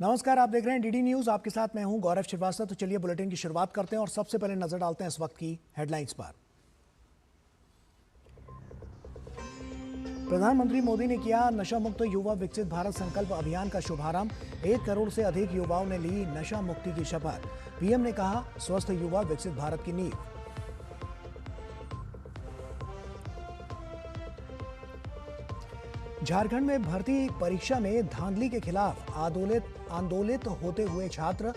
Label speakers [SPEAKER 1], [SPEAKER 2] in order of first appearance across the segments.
[SPEAKER 1] नमस्कार, आप देख रहे हैं डीडी न्यूज। आपके साथ मैं हूं गौरव श्रीवास्तव। तो चलिए बुलेटिन की शुरुआत करते हैं और सबसे पहले नजर डालते हैं इस वक्त की हेडलाइंस पर। प्रधानमंत्री मोदी ने किया नशा मुक्त युवा विकसित भारत संकल्प अभियान का शुभारंभ। 1 करोड़ से अधिक युवाओं ने ली नशा मुक्ति की शपथ। पीएम ने कहा, स्वस्थ युवा विकसित भारत की नींव। झारखंड में भर्ती परीक्षा में धांधली के खिलाफ आंदोलित होते हुए छात्र।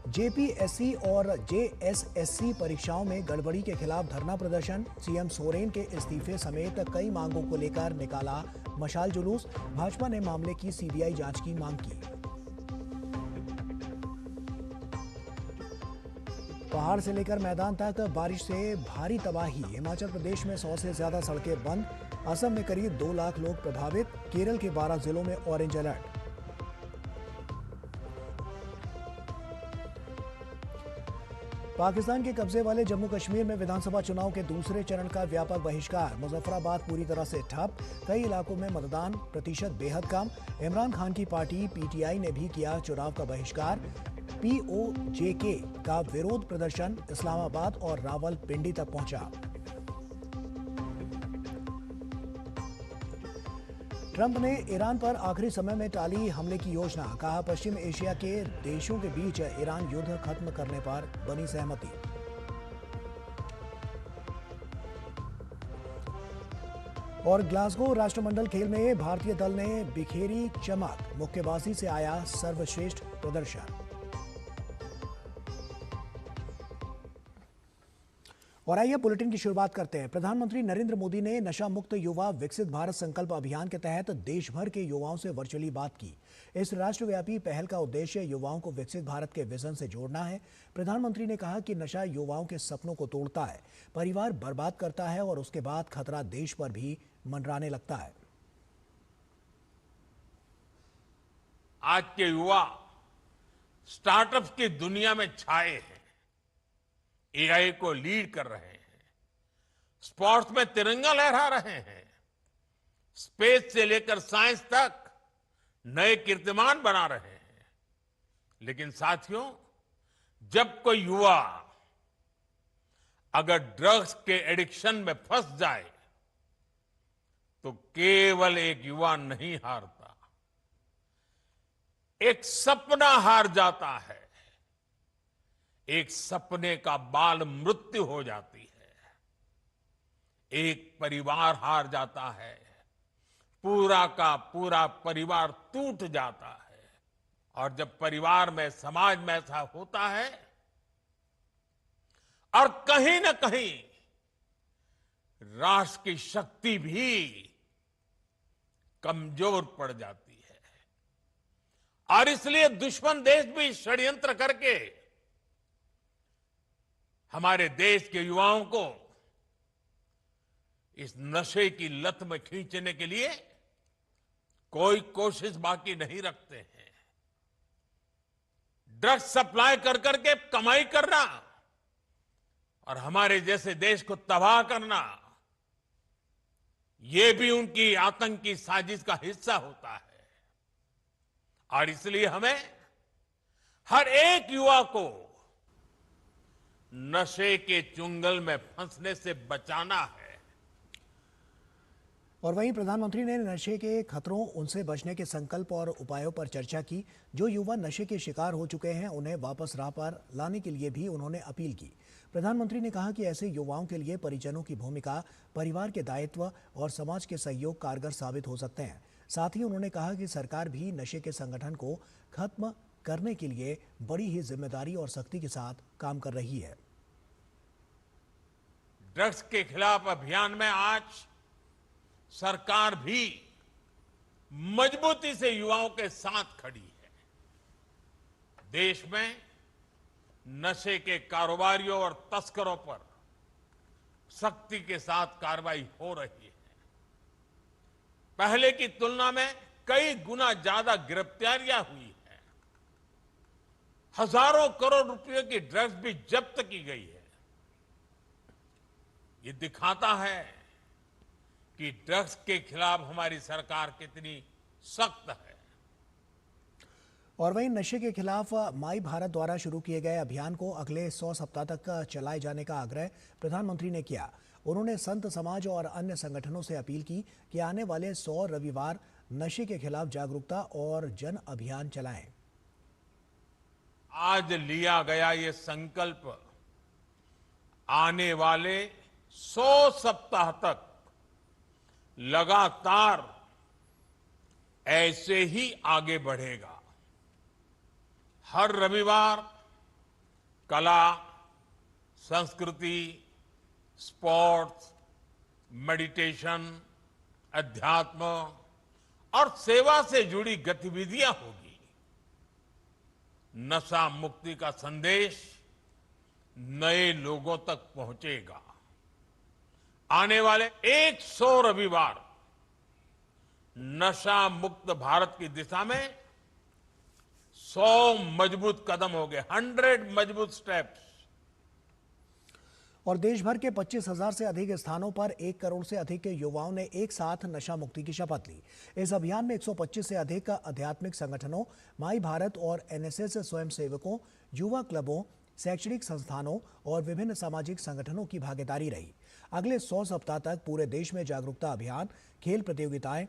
[SPEAKER 1] जेपीएससी और जेएसएससी परीक्षाओं में गड़बड़ी के खिलाफ धरना प्रदर्शन। सीएम सोरेन के इस्तीफे समेत कई मांगों को लेकर निकाला मशाल जुलूस। भाजपा ने मामले की सीबीआई जांच की मांग की। पहाड़ से लेकर मैदान तक बारिश से भारी तबाही। हिमाचल प्रदेश में 100 से ज्यादा सड़कें बंद। असम में करीब 2 लाख लोग प्रभावित। केरल के 12 जिलों में ऑरेंज अलर्ट। पाकिस्तान के कब्जे वाले जम्मू कश्मीर में विधानसभा चुनाव के दूसरे चरण का व्यापक बहिष्कार। मुजफ्फराबाद पूरी तरह से ठप। कई इलाकों में मतदान प्रतिशत बेहद कम। इमरान खान की पार्टी पीटीआई ने भी किया चुनाव का बहिष्कार। पीओजेके का विरोध प्रदर्शन इस्लामाबाद और रावलपिंडी तक पहुंचा। ट्रंप ने ईरान पर आखिरी समय में टाली हमले की योजना। कहा, पश्चिम एशिया के देशों के बीच ईरान युद्ध खत्म करने पर बनी सहमति। और ग्लासगो राष्ट्रमंडल खेल में भारतीय दल ने बिखेरी चमक। मुक्केबाजी से आया सर्वश्रेष्ठ प्रदर्शन। और आइए बुलेटिन की शुरुआत करते हैं। प्रधानमंत्री नरेंद्र मोदी ने नशा मुक्त युवा विकसित भारत संकल्प अभियान के तहत देश भर के युवाओं से वर्चुअली बात की। इस राष्ट्रव्यापी पहल का उद्देश्य युवाओं को विकसित भारत के विजन से जोड़ना है। प्रधानमंत्री ने कहा कि नशा युवाओं के सपनों को तोड़ता है, परिवार बर्बाद करता है और उसके बाद खतरा देश पर भी मंडराने लगता है।
[SPEAKER 2] आज के युवा स्टार्टअप की दुनिया में छाए हैं, एआई को लीड कर रहे हैं, स्पोर्ट्स में तिरंगा लहरा रहे हैं, स्पेस से लेकर साइंस तक नए कीर्तिमान बना रहे हैं। लेकिन साथियों, जब कोई युवा अगर ड्रग्स के एडिक्शन में फंस जाए तो केवल एक युवा नहीं हारता, एक सपना हार जाता है, एक सपने का बाल मृत्यु हो जाती है, एक परिवार हार जाता है, पूरा का पूरा परिवार टूट जाता है। और जब परिवार में, समाज में ऐसा होता है और कहीं न कहीं राष्ट्र की शक्ति भी कमजोर पड़ जाती है। और इसलिए दुश्मन देश भी षड्यंत्र करके हमारे देश के युवाओं को इस नशे की लत में खींचने के लिए कोई कोशिश बाकी नहीं रखते हैं। ड्रग्स सप्लाई कर करके कमाई करना और हमारे जैसे देश को तबाह करना, यह भी उनकी आतंकी साजिश का हिस्सा होता है। और इसलिए हमें हर एक युवा को नशे के चुंगल में फंसने से बचाना है।
[SPEAKER 1] और वहीं प्रधानमंत्री ने नशे के खतरों, उनसे बचने के संकल्प और उपायों पर चर्चा की। जो युवा नशे के शिकार हो चुके हैं उन्हें वापस राह पर लाने के लिए भी उन्होंने अपील की। प्रधानमंत्री ने कहा कि ऐसे युवाओं के लिए परिजनों की भूमिका, परिवार के दायित्व और समाज के सहयोग कारगर साबित हो सकते हैं। साथ ही उन्होंने कहा कि सरकार भी नशे के संगठन को खत्म करने के लिए बड़ी ही जिम्मेदारी और सख्ती के साथ काम कर रही है।
[SPEAKER 2] ड्रग्स के खिलाफ अभियान में आज सरकार भी मजबूती से युवाओं के साथ खड़ी है। देश में नशे के कारोबारियों और तस्करों पर सख्ती के साथ कार्रवाई हो रही है। पहले की तुलना में कई गुना ज्यादा गिरफ्तारियां हुई है। हजारों करोड़ रुपए की ड्रग्स भी जब्त की गई है। ये दिखाता है कि ड्रग्स के खिलाफ हमारी सरकार कितनी सख्त है।
[SPEAKER 1] और वहीं नशे के खिलाफ माई भारत द्वारा शुरू किए गए अभियान को अगले 100 सप्ताह तक चलाए जाने का आग्रह प्रधानमंत्री ने किया। उन्होंने संत समाज और अन्य संगठनों से अपील की कि आने वाले 100 रविवार नशे के खिलाफ जागरूकता और जन अभियान चलाएं।
[SPEAKER 2] आज लिया गया ये संकल्प आने वाले 100 सप्ताह तक लगातार ऐसे ही आगे बढ़ेगा। हर रविवार कला, संस्कृति, स्पोर्ट्स, मेडिटेशन, अध्यात्म और सेवा से जुड़ी गतिविधियां होगी। नशा मुक्ति का संदेश नए लोगों तक पहुंचेगा। आने वाले 100 रविवार नशा मुक्त भारत की दिशा में 100 मजबूत कदम हो गए, 100 मजबूत स्टेप्स।
[SPEAKER 1] और देश भर के 25,000 से अधिक स्थानों पर 1 करोड़ से अधिक के युवाओं ने एक साथ नशा मुक्ति की शपथ ली। इस अभियान में 125 से अधिक आध्यात्मिक संगठनों, माई भारत और एनएसएस स्वयंसेवकों, युवा क्लबों, शैक्षणिक संस्थानों और विभिन्न सामाजिक संगठनों की भागीदारी रही। अगले 100 सप्ताह तक पूरे देश में जागरूकता अभियान, खेल प्रतियोगिताएं,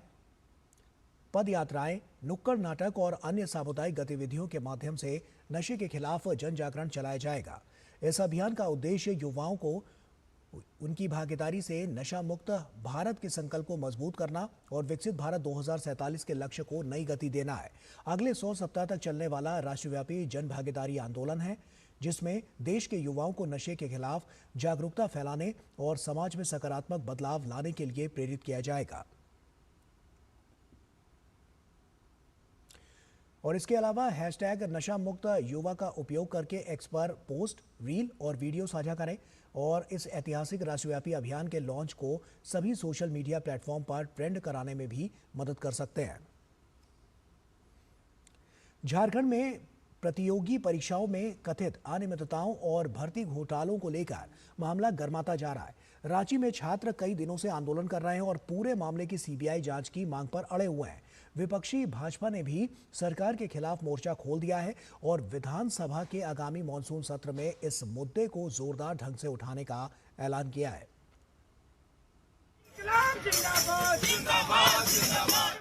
[SPEAKER 1] पद यात्राएं, नुक्कड़ नाटक और अन्य सामुदायिक गतिविधियों के माध्यम से नशे के खिलाफ जन जागरण चलाया जाएगा। इस अभियान का उद्देश्य युवाओं को उनकी भागीदारी से नशा मुक्त भारत के संकल्प को मजबूत करना और विकसित भारत 2047 के लक्ष्य को नई गति देना है। अगले 100 सप्ताह तक चलने वाला राष्ट्रव्यापी जन भागीदारी आंदोलन है, जिसमें देश के युवाओं को नशे के खिलाफ जागरूकता फैलाने और समाज में सकारात्मक बदलाव लाने के लिए प्रेरित किया जाएगा। और इसके अलावा हैशटैग नशा मुक्त युवा का उपयोग करके एक्स पर पोस्ट, रील और वीडियो साझा करें और इस ऐतिहासिक राष्ट्रव्यापी अभियान के लॉन्च को सभी सोशल मीडिया प्लेटफॉर्म पर ट्रेंड कराने में भी मदद कर सकते हैं। झारखंड में प्रतियोगी परीक्षाओं में कथित अनियमितताओं और भर्ती घोटालों को लेकर मामला गर्माता जा रहा है। रांची में छात्र कई दिनों से आंदोलन कर रहे हैं और पूरे मामले की सीबीआई जांच की मांग पर अड़े हुए हैं। विपक्षी भाजपा ने भी सरकार के खिलाफ मोर्चा खोल दिया है और विधानसभा के आगामी मॉनसून सत्र में इस मुद्दे को जोरदार ढंग से उठाने का ऐलान किया है।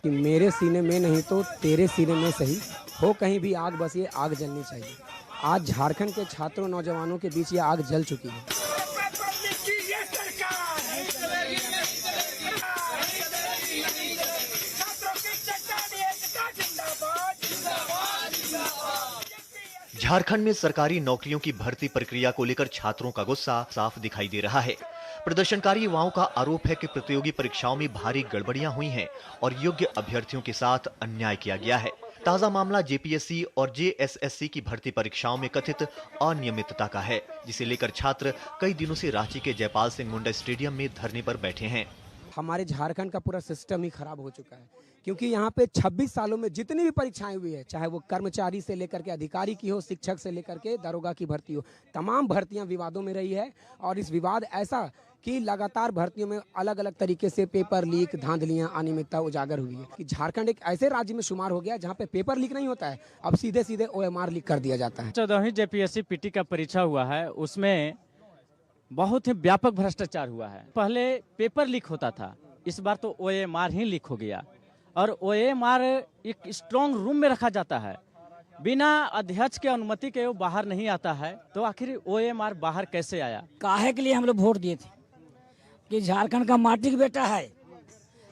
[SPEAKER 3] कि मेरे सीने में नहीं तो तेरे सीने में सही हो कहीं भी आग, बस ये आग जलनी चाहिए। आज झारखंड के छात्रों नौजवानों के बीच ये आग जल चुकी है।
[SPEAKER 4] झारखंड में सरकारी नौकरियों की भर्ती प्रक्रिया को लेकर छात्रों का गुस्सा साफ दिखाई दे रहा है। प्रदर्शनकारी युवाओं का आरोप है कि प्रतियोगी परीक्षाओं में भारी गड़बड़ियां हुई हैं और योग्य अभ्यर्थियों के साथ अन्याय किया गया है। ताजा मामला जेपीएससी और जेएसएससी की भर्ती परीक्षाओं में कथित अनियमितता का है, जिसे लेकर छात्र कई दिनों से रांची के जयपाल सिंह मुंडा स्टेडियम में धरने पर बैठे हैं।
[SPEAKER 3] हमारे झारखंड का पूरा सिस्टम ही खराब हो चुका है, क्योंकि यहाँ पे 26 सालों में जितनी भी परीक्षाएं हुई है, चाहे वो कर्मचारी से लेकर के अधिकारी की हो, शिक्षक से लेकर के दरोगा की भर्ती हो, तमाम भर्तियां विवादों में रही है। और इस विवाद ऐसा कि लगातार भर्तियों में अलग अलग तरीके से पेपर लीक, धांधलियां, अनियमितता उजागर हुई है कि झारखंड एक ऐसे राज्य में शुमार हो गया जहाँ पे पेपर लीक नहीं होता है, अब सीधे सीधे ओएमआर लीक कर दिया जाता है।
[SPEAKER 5] 14वीं जेपीएससी पीटी का परीक्षा हुआ है, उसमें बहुत ही व्यापक भ्रष्टाचार हुआ है। पहले पेपर लीक होता था, इस बार तो ओएमआर ही लीक हो गया। और ओएमआर एक स्ट्रांग रूम में रखा जाता है, बिना अध्यक्ष के अनुमति के वो बाहर नहीं आता है, तो आखिर ओएमआर बाहर कैसे आया?
[SPEAKER 6] काहे के लिए हम लोग वोट दिए थे कि झारखंड का माटी का बेटा है।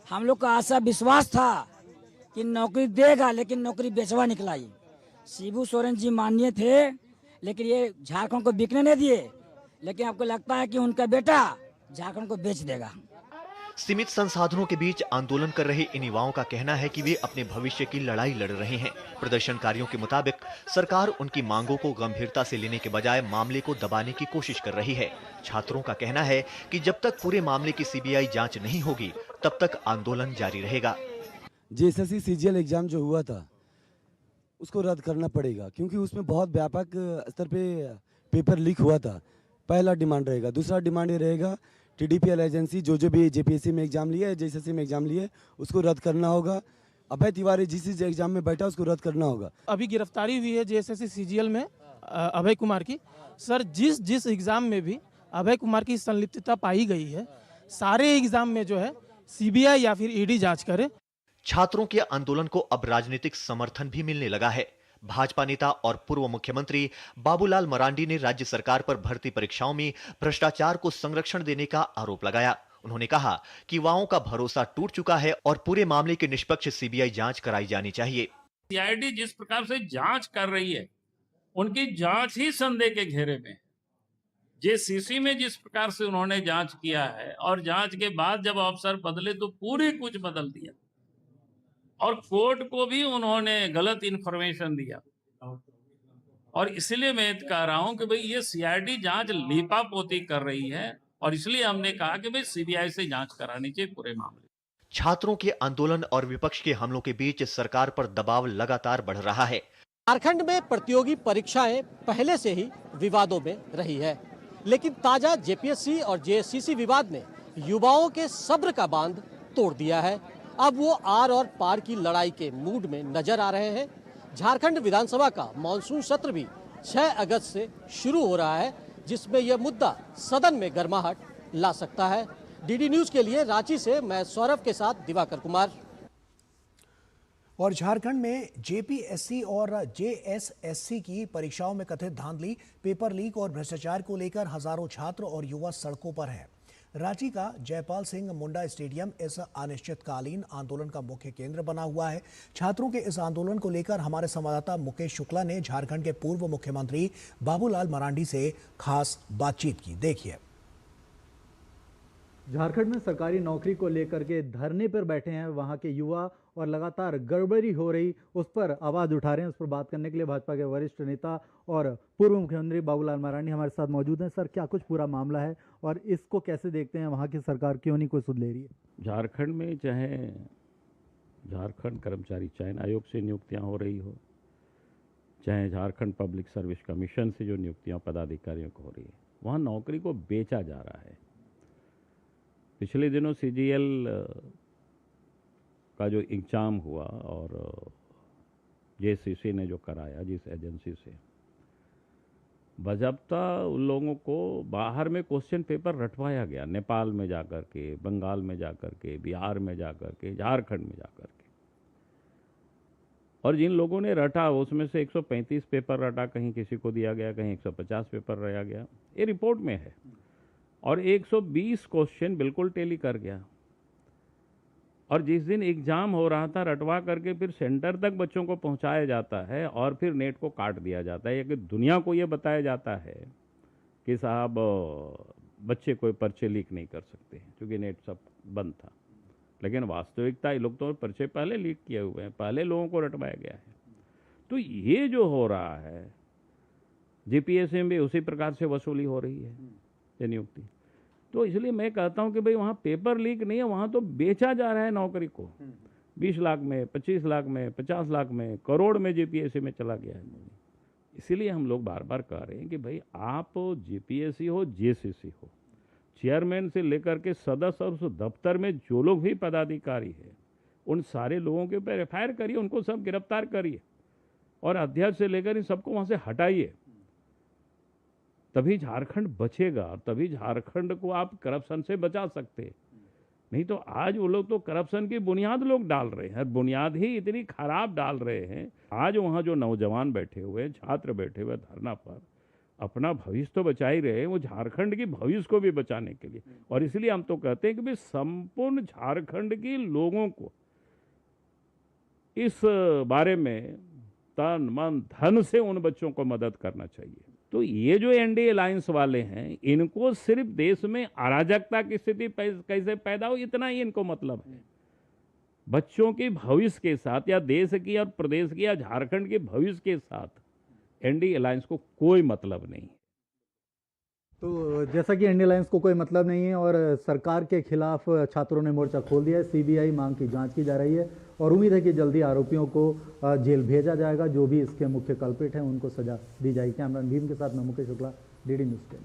[SPEAKER 6] हम लोग का आशा विश्वास था कि नौकरी देगा, लेकिन नौकरी बेचवा निकला। शिबू सोरेन जी माननीय थे, लेकिन ये झारखंड को बिकने नहीं दिए। लेकिन आपको लगता है कि उनका बेटा झारखंड को बेच देगा।
[SPEAKER 4] सीमित संसाधनों के बीच आंदोलन कर रहे इन युवाओं का कहना है कि वे अपने भविष्य की लड़ाई लड़ रहे हैं। प्रदर्शनकारियों के मुताबिक सरकार उनकी मांगों को गंभीरता से लेने के बजाय मामले को दबाने की कोशिश कर रही है। छात्रों का कहना है कि जब तक पूरे मामले की सीबीआई जांच नहीं होगी, तब तक आंदोलन जारी रहेगा।
[SPEAKER 7] जेएसएससी सीजीएल एग्जाम जो हुआ था उसको रद्द करना पड़ेगा, क्योंकि उसमें बहुत व्यापक स्तर पे पेपर लीक हुआ था। पहला डिमांड रहेगा। दूसरा डिमांड ये रहेगा, टीडीपीएल एजेंसी जो भी जेपीएससी में एग्जाम लिए, जेएसएससी में एग्जाम लिए, उसको रद्द करना होगा। अभय तिवारी जिस एग्जाम में बैठा उसको रद्द करना होगा।
[SPEAKER 8] अभी गिरफ्तारी हुई है जेएसएससी सीजीएल में अभय कुमार की। सर जिस एग्जाम में भी अभय कुमार की संलिप्तता पाई गई है, सारे एग्जाम में जो है सीबीआई या फिर ईडी जांच करे।
[SPEAKER 4] छात्रों के आंदोलन को अब राजनीतिक समर्थन भी मिलने लगा है। भाजपा नेता और पूर्व मुख्यमंत्री बाबूलाल मरांडी ने राज्य सरकार पर भर्ती परीक्षाओं में भ्रष्टाचार को संरक्षण देने का आरोप लगाया। उन्होंने कहा कि युवाओं का भरोसा टूट चुका है और पूरे मामले की निष्पक्ष सीबीआई जांच कराई जानी चाहिए।
[SPEAKER 9] सीआईडी जिस प्रकार से जांच कर रही है, उनकी जांच ही संदेह के घेरे में। जेसीसी में जिस प्रकार से उन्होंने जांच किया है और जांच के बाद जब अफसर बदले तो पूरे कुछ बदल दिया और कोर्ट को भी उन्होंने गलत इंफॉर्मेशन दिया। और इसलिए मैं कह रहा हूं कि भाई ये सीआईडी जांच लीपापोती कर रही है और इसलिए हमने कहा कि भाई सीबीआई से जांच करानी चाहिए पूरे मामले।
[SPEAKER 4] छात्रों के आंदोलन और विपक्ष के हमलों के बीच सरकार पर दबाव लगातार बढ़ रहा है।
[SPEAKER 10] झारखंड में प्रतियोगी परीक्षाएं पहले से ही विवादों में रही है, लेकिन ताजा जेपीएससी और जेएससीसी विवाद ने युवाओं के सब्र का बांध तोड़ दिया है। अब वो आर और पार की लड़ाई के मूड में नजर आ रहे हैं। झारखंड विधानसभा का मानसून सत्र भी 6 अगस्त से शुरू हो रहा है, जिसमें यह मुद्दा सदन में गर्माहट ला सकता है। डीडी न्यूज के लिए रांची से मैं सौरभ के साथ दिवाकर कुमार।
[SPEAKER 1] और झारखंड में जेपीएससी और जेएसएससी की परीक्षाओं में कथित धांधली, पेपर लीक और भ्रष्टाचार को लेकर हजारों छात्र और युवा सड़कों पर हैं। रांची का जयपाल सिंह मुंडा स्टेडियम इस अनिश्चितकालीन आंदोलन का मुख्य केंद्र बना हुआ है। छात्रों के इस आंदोलन को लेकर हमारे संवाददाता मुकेश शुक्ला ने झारखंड के पूर्व मुख्यमंत्री बाबूलाल मरांडी से खास बातचीत की। देखिए।
[SPEAKER 11] झारखंड में सरकारी नौकरी को लेकर के धरने पर बैठे हैं वहां के युवा और लगातार गड़बड़ी हो रही उस पर आवाज उठा रहे हैं। उस पर बात करने के लिए भाजपा के वरिष्ठ नेता और पूर्व मुख्यमंत्री बाबूलाल मरांडी हमारे साथ मौजूद हैं। सर, क्या कुछ पूरा मामला है और इसको कैसे देखते हैं? वहां की सरकार क्यों नहीं कोई सुध ले रही है?
[SPEAKER 12] झारखंड में चाहे झारखंड कर्मचारी चयन आयोग से नियुक्तियां हो रही हो, चाहे झारखंड पब्लिक सर्विस कमीशन से जो नियुक्तियां पदाधिकारियों को हो रही है, वहाँ नौकरी को बेचा जा रहा है। पिछले दिनों सीजीएल का जो एग्जाम हुआ और जेसीसी ने जो कराया जिस एजेंसी से, बजाबता उन लोगों को बाहर में क्वेश्चन पेपर रटवाया गया, नेपाल में जाकर के, बंगाल में जाकर के, बिहार में जाकर के, झारखंड में जाकर के। और जिन लोगों ने रटा उसमें से 135 पेपर रटा, कहीं किसी को दिया गया, कहीं 150 पेपर रहा गया, ये रिपोर्ट में है। और 120 क्वेश्चन बिल्कुल टेली कर गया। और जिस दिन एग्जाम हो रहा था रटवा करके फिर सेंटर तक बच्चों को पहुंचाया जाता है और फिर नेट को काट दिया जाता है। कि दुनिया को ये बताया जाता है कि साहब बच्चे कोई पर्चे लीक नहीं कर सकते हैं क्योंकि नेट सब बंद था। लेकिन वास्तविकता ये लोग तो पर्चे पहले लीक किए हुए हैं, पहले लोगों को रटवाया गया है। तो ये जो हो रहा है जीपीएससी में भी उसी प्रकार से वसूली हो रही है ये नियुक्ति। तो इसलिए मैं कहता हूं कि भाई वहाँ पेपर लीक नहीं है, वहाँ तो बेचा जा रहा है नौकरी को। 20 लाख में, 25 लाख में, 50 लाख में, करोड़ में जीपीएससी में चला गया है। इसीलिए हम लोग बार बार कह रहे हैं कि भाई आप जीपीएससी हो, जेसीसी हो, चेयरमैन से लेकर के सदस्य और उस दफ्तर में जो लोग भी पदाधिकारी है उन सारे लोगों के ऊपर एफआईआर करिए, उनको सब गिरफ्तार करिए और अध्यक्ष से लेकर इन सबको वहाँ से हटाइए। तभी झारखंड बचेगा, तभी झारखंड को आप करप्शन से बचा सकते हैं। नहीं तो आज वो लोग तो करप्शन की बुनियाद लोग डाल रहे हैं, बुनियाद ही इतनी खराब डाल रहे हैं। आज वहाँ जो नौजवान बैठे हुए, छात्र बैठे हुए धरना पर, अपना भविष्य तो बचा ही रहे हैं, वो झारखंड की भविष्य को भी बचाने के लिए। और इसलिए हम तो कहते हैं कि भाई संपूर्ण झारखंड के लोगों को इस बारे में तन मन धन से उन बच्चों को मदद करना चाहिए। तो ये जो एनडीए अलायंस वाले हैं, इनको सिर्फ देश में अराजकता की स्थिति कैसे पैदा हो इतना ही इनको मतलब है। बच्चों के भविष्य के साथ या देश की और प्रदेश की या झारखंड के भविष्य के साथ एनडीए अलायंस को कोई मतलब नहीं।
[SPEAKER 11] तो जैसा कि एनडीए अलायंस को कोई मतलब नहीं है और सरकार के खिलाफ छात्रों ने मोर्चा खोल दिया है, सीबीआई मांग की जांच की जा रही है और उम्मीद है कि जल्दी आरोपियों को जेल भेजा जाएगा। जो भी इसके मुख्य कल्प्रिट हैं उनको सजा दी जाएगी। कैमरामैन भीम के साथ मैं मुकेश शुक्ला, डीडी न्यूज़ के।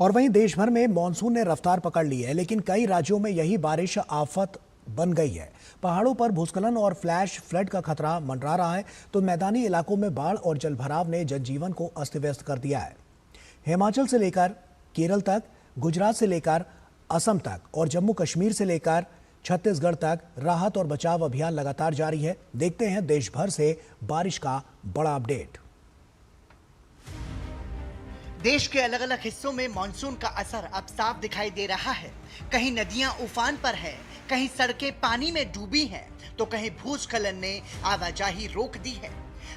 [SPEAKER 1] और वहीं देश भर में मानसून ने रफ्तार पकड़ ली है, लेकिन कई राज्यों में यही बारिश आफत बन गई है। पहाड़ों पर भूस्खलन और फ्लैश फ्लड का खतरा मंडरा रहा है, तो मैदानी इलाकों में बाढ़ और जलभराव ने जनजीवन को अस्त व्यस्त कर दिया है। हिमाचल से लेकर केरल तक, गुजरात से लेकर असम तक और जम्मू कश्मीर से लेकर छत्तीसगढ़ तक राहत और बचाव अभियान लगातार जारी है। देखते हैं देश भर से बारिश का बड़ा अपडेट।
[SPEAKER 13] देश के अलग अलग हिस्सों में मानसून का असर अब साफ दिखाई दे रहा है। कहीं नदियां उफान पर हैं, कहीं सड़कें पानी में डूबी हैं, तो कहीं भूस्खलन ने आवाजाही रोक दी है।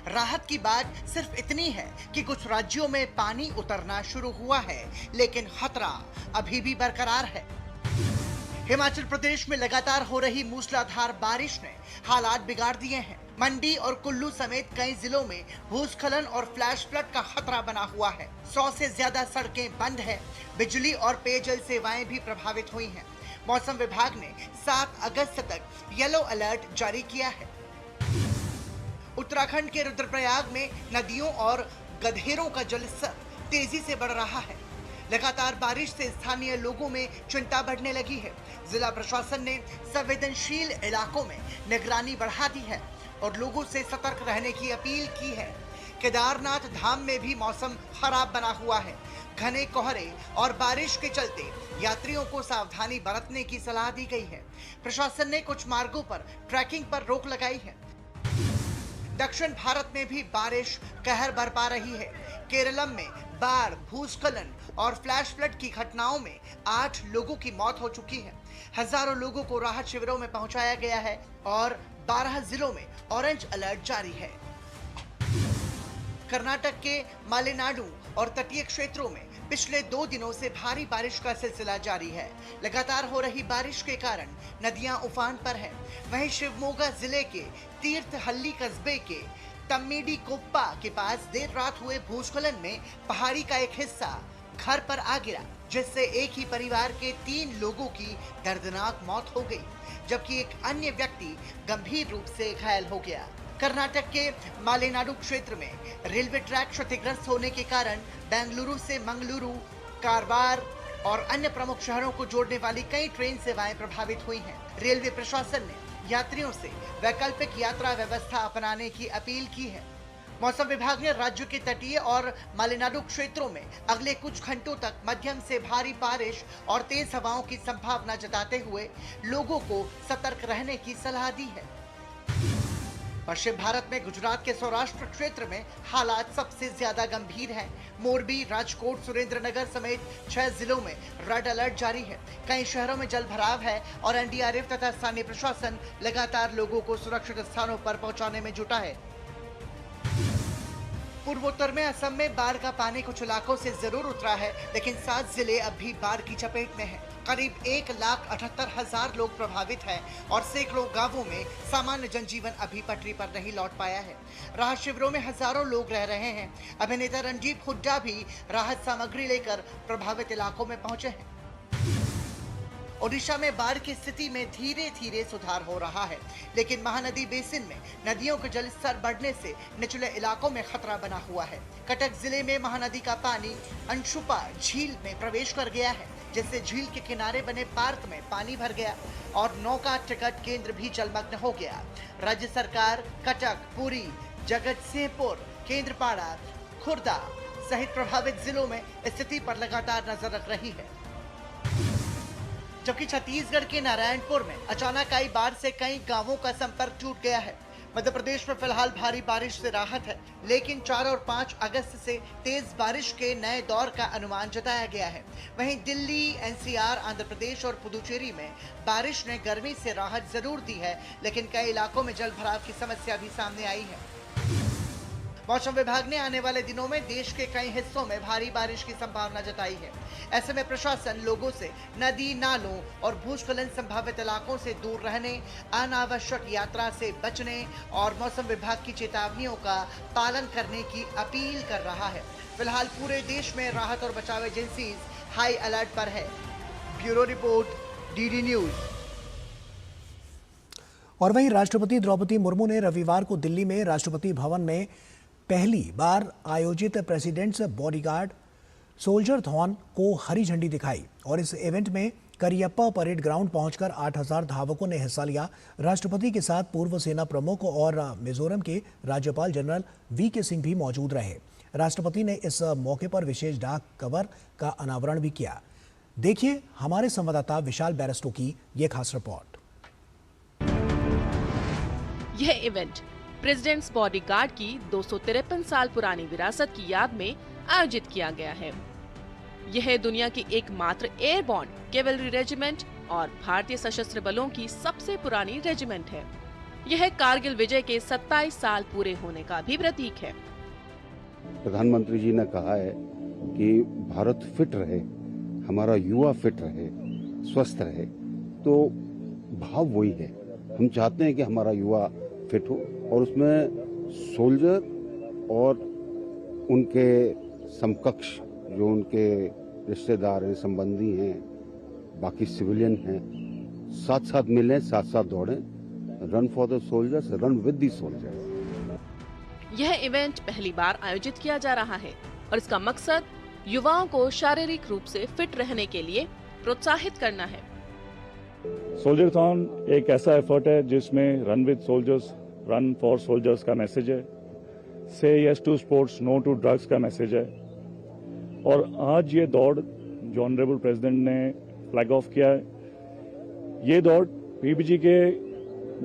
[SPEAKER 13] राहत की बात सिर्फ इतनी है कि कुछ राज्यों में पानी उतरना शुरू हुआ है, लेकिन खतरा अभी भी बरकरार है। हिमाचल प्रदेश में लगातार हो रही मूसलाधार बारिश ने हालात बिगाड़ दिए हैं। मंडी और कुल्लू समेत कई जिलों में भूस्खलन और फ्लैश फ्लड का खतरा बना हुआ है। 100 से ज्यादा सड़कें बंद हैं। बिजली और पेयजल सेवाएं भी प्रभावित हुई हैं। मौसम विभाग ने 7 अगस्त तक येलो अलर्ट जारी किया है। उत्तराखंड के रुद्रप्रयाग में नदियों और गधेरों का जलस्तर तेजी से बढ़ रहा है। लगातार बारिश से स्थानीय लोगों में चिंता बढ़ने लगी है। जिला प्रशासन ने संवेदनशील इलाकों में निगरानी बढ़ा दी है और लोगों से सतर्क रहने की अपील की है। केदारनाथ धाम में भी मौसम खराब बना हुआ है। घने कोहरे और बारिश के चलते यात्रियों को सावधानी बरतने की सलाह दी गई है। प्रशासन ने कुछ मार्गों पर ट्रैकिंग पर रोक लगाई है। दक्षिण भारत में भी बारिश कहर बरपा रही है। केरलम में बाढ़, भूस्खलन और फ्लैश फ्लड की घटनाओं में 8 लोगों की मौत हो चुकी है। हजारों लोगों को राहत शिविरों में पहुंचाया गया है और 12 जिलों में ऑरेंज अलर्ट जारी है। कर्नाटक के मालेनाडु और तटीय क्षेत्रों में पिछले 2 दिनों से भारी बारिश का सिलसिला जारी है। लगातार हो रही बारिश के कारण नदियां उफान पर हैं। वहीं शिवमोगा जिले के तीर्थहल्ली कस्बे के तम्मीडी कोप्पा के पास देर रात हुए भूस्खलन में पहाड़ी का एक हिस्सा घर पर आ गिरा, जिससे एक ही परिवार के 3 लोगों की दर्दनाक मौत हो गई, जबकि एक अन्य व्यक्ति गंभीर रूप से घायल हो गया। कर्नाटक के मालेनाडु क्षेत्र में रेलवे ट्रैक क्षतिग्रस्त होने के कारण बेंगलुरु से मंगलुरु, कारवार और अन्य प्रमुख शहरों को जोड़ने वाली कई ट्रेन सेवाएं प्रभावित हुई हैं। रेलवे प्रशासन ने यात्रियों से वैकल्पिक यात्रा व्यवस्था अपनाने की अपील की है। मौसम विभाग ने राज्य के तटीय और मालेनाडु क्षेत्रों में अगले कुछ घंटों तक मध्यम से भारी बारिश और तेज हवाओं की संभावना जताते हुए लोगों को सतर्क रहने की सलाह दी है। पश्चिम भारत में गुजरात के सौराष्ट्र क्षेत्र में हालात सबसे ज्यादा गंभीर हैं। मोरबी, राजकोट, सुरेंद्रनगर समेत 6 जिलों में रेड अलर्ट जारी है। कई शहरों में जल भराव है और एनडीआरएफ तथा स्थानीय प्रशासन लगातार लोगों को सुरक्षित स्थानों पर पहुंचाने में जुटा है। पूर्वोत्तर में असम में बाढ़ का पानी कुछ इलाकों से जरूर उतरा है, लेकिन 7 जिले अब भी बाढ़ की चपेट में हैं। करीब 1,78,000 लोग प्रभावित हैं और सैकड़ों गांवों में सामान्य जनजीवन अभी पटरी पर नहीं लौट पाया है। राहत शिविरों में हजारों लोग रह रहे हैं। अभिनेता रणदीप हुड्डा भी राहत सामग्री लेकर प्रभावित इलाकों में पहुंचे हैं। ओडिशा में बाढ़ की स्थिति में धीरे धीरे सुधार हो रहा है, लेकिन महानदी बेसिन में नदियों के जलस्तर बढ़ने से निचले इलाकों में खतरा बना हुआ है। कटक जिले में महानदी का पानी अंशुपा झील में प्रवेश कर गया है, जिससे झील के किनारे बने पार्क में पानी भर गया और नौका टिकट केंद्र भी जलमग्न हो गया। राज्य सरकार कटक, पुरी, जगतसिंहपुर, केंद्रपाड़ा, खुर्दा सहित प्रभावित जिलों में स्थिति पर लगातार नजर रख रही है। जबकि छत्तीसगढ़ के नारायणपुर में अचानक आई बाढ़ से कई गांवों का संपर्क टूट गया है। मध्य प्रदेश में फिलहाल भारी बारिश से राहत है, लेकिन 4 और 5 अगस्त से तेज बारिश के नए दौर का अनुमान जताया गया है। वहीं दिल्ली, एनसीआर, आंध्र प्रदेश और पुदुचेरी में बारिश ने गर्मी से राहत जरूर दी है, लेकिन कई इलाकों में जल भराव की समस्या भी सामने आई है। मौसम विभाग ने आने वाले दिनों में देश के कई हिस्सों में भारी बारिश की संभावना जताई है। ऐसे में प्रशासन लोगों से नदी, नालों और भूस्खलन संभावित इलाकों से दूर रहने, अनावश्यक यात्रा से बचने और मौसम विभाग की चेतावनियों का पालन करने की अपील कर रहा है। फिलहाल पूरे देश में राहत और बचाव एजेंसी हाई अलर्ट पर है। Bureau report, DD news.
[SPEAKER 1] और वहीं राष्ट्रपति द्रौपदी मुर्मू ने रविवार को दिल्ली में राष्ट्रपति भवन में पहली बार आयोजित प्रेसिडेंट्स बॉडीगार्ड सोल्जर थॉन को हरी झंडी दिखाई और इस इवेंट में करियप्पा परेड ग्राउंड पहुंचकर 8000 धावकों ने हिस्सा लिया। राष्ट्रपति के साथ पूर्व सेना प्रमुख और मिजोरम के राज्यपाल जनरल वी.के. सिंह भी मौजूद रहे। राष्ट्रपति ने इस मौके पर विशेष डाक कवर का अनावरण भी किया। देखिए हमारे संवाददाता विशाल बैरस्टो की ये खास रिपोर्ट।
[SPEAKER 14] यह इवेंट प्रेसिडेंट्स बॉडीगार्ड की 253 साल पुरानी विरासत की याद में आयोजित किया गया है। यह दुनिया की एकमात्र एयरबॉर्न कैवेलरी रेजिमेंट और भारतीय सशस्त्र बलों की सबसे पुरानी रेजिमेंट है। यह कारगिल विजय के 27 साल पूरे होने का भी प्रतीक है।
[SPEAKER 15] प्रधानमंत्री जी ने कहा है कि भारत फिट रहे, हमारा युवा फिट रहे, स्वस्थ रहे, तो भाव वही है। हम चाहते हैं कि हमारा युवा फिट हो और उसमें सोल्जर और उनके समकक्ष जो उनके रिश्तेदार हैं, संबंधी हैं, बाकी सिविलियन हैं, साथ साथ मिलें, साथ साथ दौड़ें। Run for the soldiers, run with the soldiers.
[SPEAKER 14] यह इवेंट पहली बार आयोजित किया जा रहा है और इसका मकसद युवाओं को शारीरिक रूप से फिट रहने के लिए प्रोत्साहित करना है।
[SPEAKER 16] सोल्जरथॉन एक ऐसा एफर्ट है जिसमें run with soldiers, run for soldiers का मैसेज है, say yes to sports, no to drugs का मैसेज है। और आज ये दौड़ जो ऑनरेबल प्रेसिडेंट ने फ्लैग ऑफ किया है, ये दौड़ पीबीजी के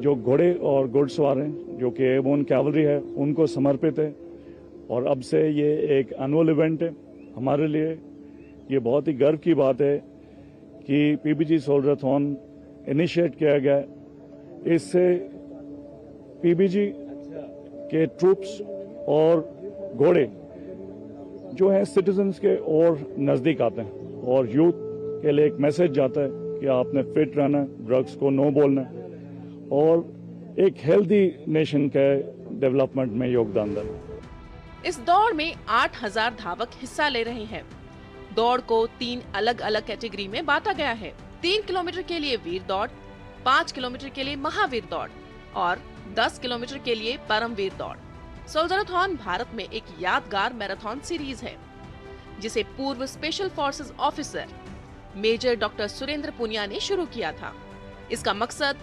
[SPEAKER 16] जो घोड़े और घुड़सवार हैं, जो कि एयरबोर्न कैवलरी है, उनको समर्पित है। और अब से ये एक एनुअल इवेंट है हमारे लिए। ये बहुत ही गर्व की बात है कि पीबीजी सोल्जरथॉन इनिशिएट किया गया है। इससे पीबीजी के ट्रूप्स और घोड़े जो हैं सिटीजन्स के और नज़दीक आते हैं और यूथ के लिए एक मैसेज जाता है कि आपने फिट रहना, ड्रग्स को नो बोलना और एक हेल्दी नेशन के डेवलपमेंट में योगदान देना।
[SPEAKER 14] इस दौड़ में 8000 धावक हिस्सा ले रहे हैं। दौड़ को 3 अलग अलग कैटेगरी में बांटा गया है। 3 किलोमीटर के लिए वीर दौड़, 5 किलोमीटर के लिए महावीर दौड़ और 10 किलोमीटर के लिए परमवीर दौड़। सोल्जरथॉन भारत में एक यादगार मैराथन सीरीज है जिसे पूर्व special forces officer major doctor Surendra Punia ने शुरू किया था। इसका मकसद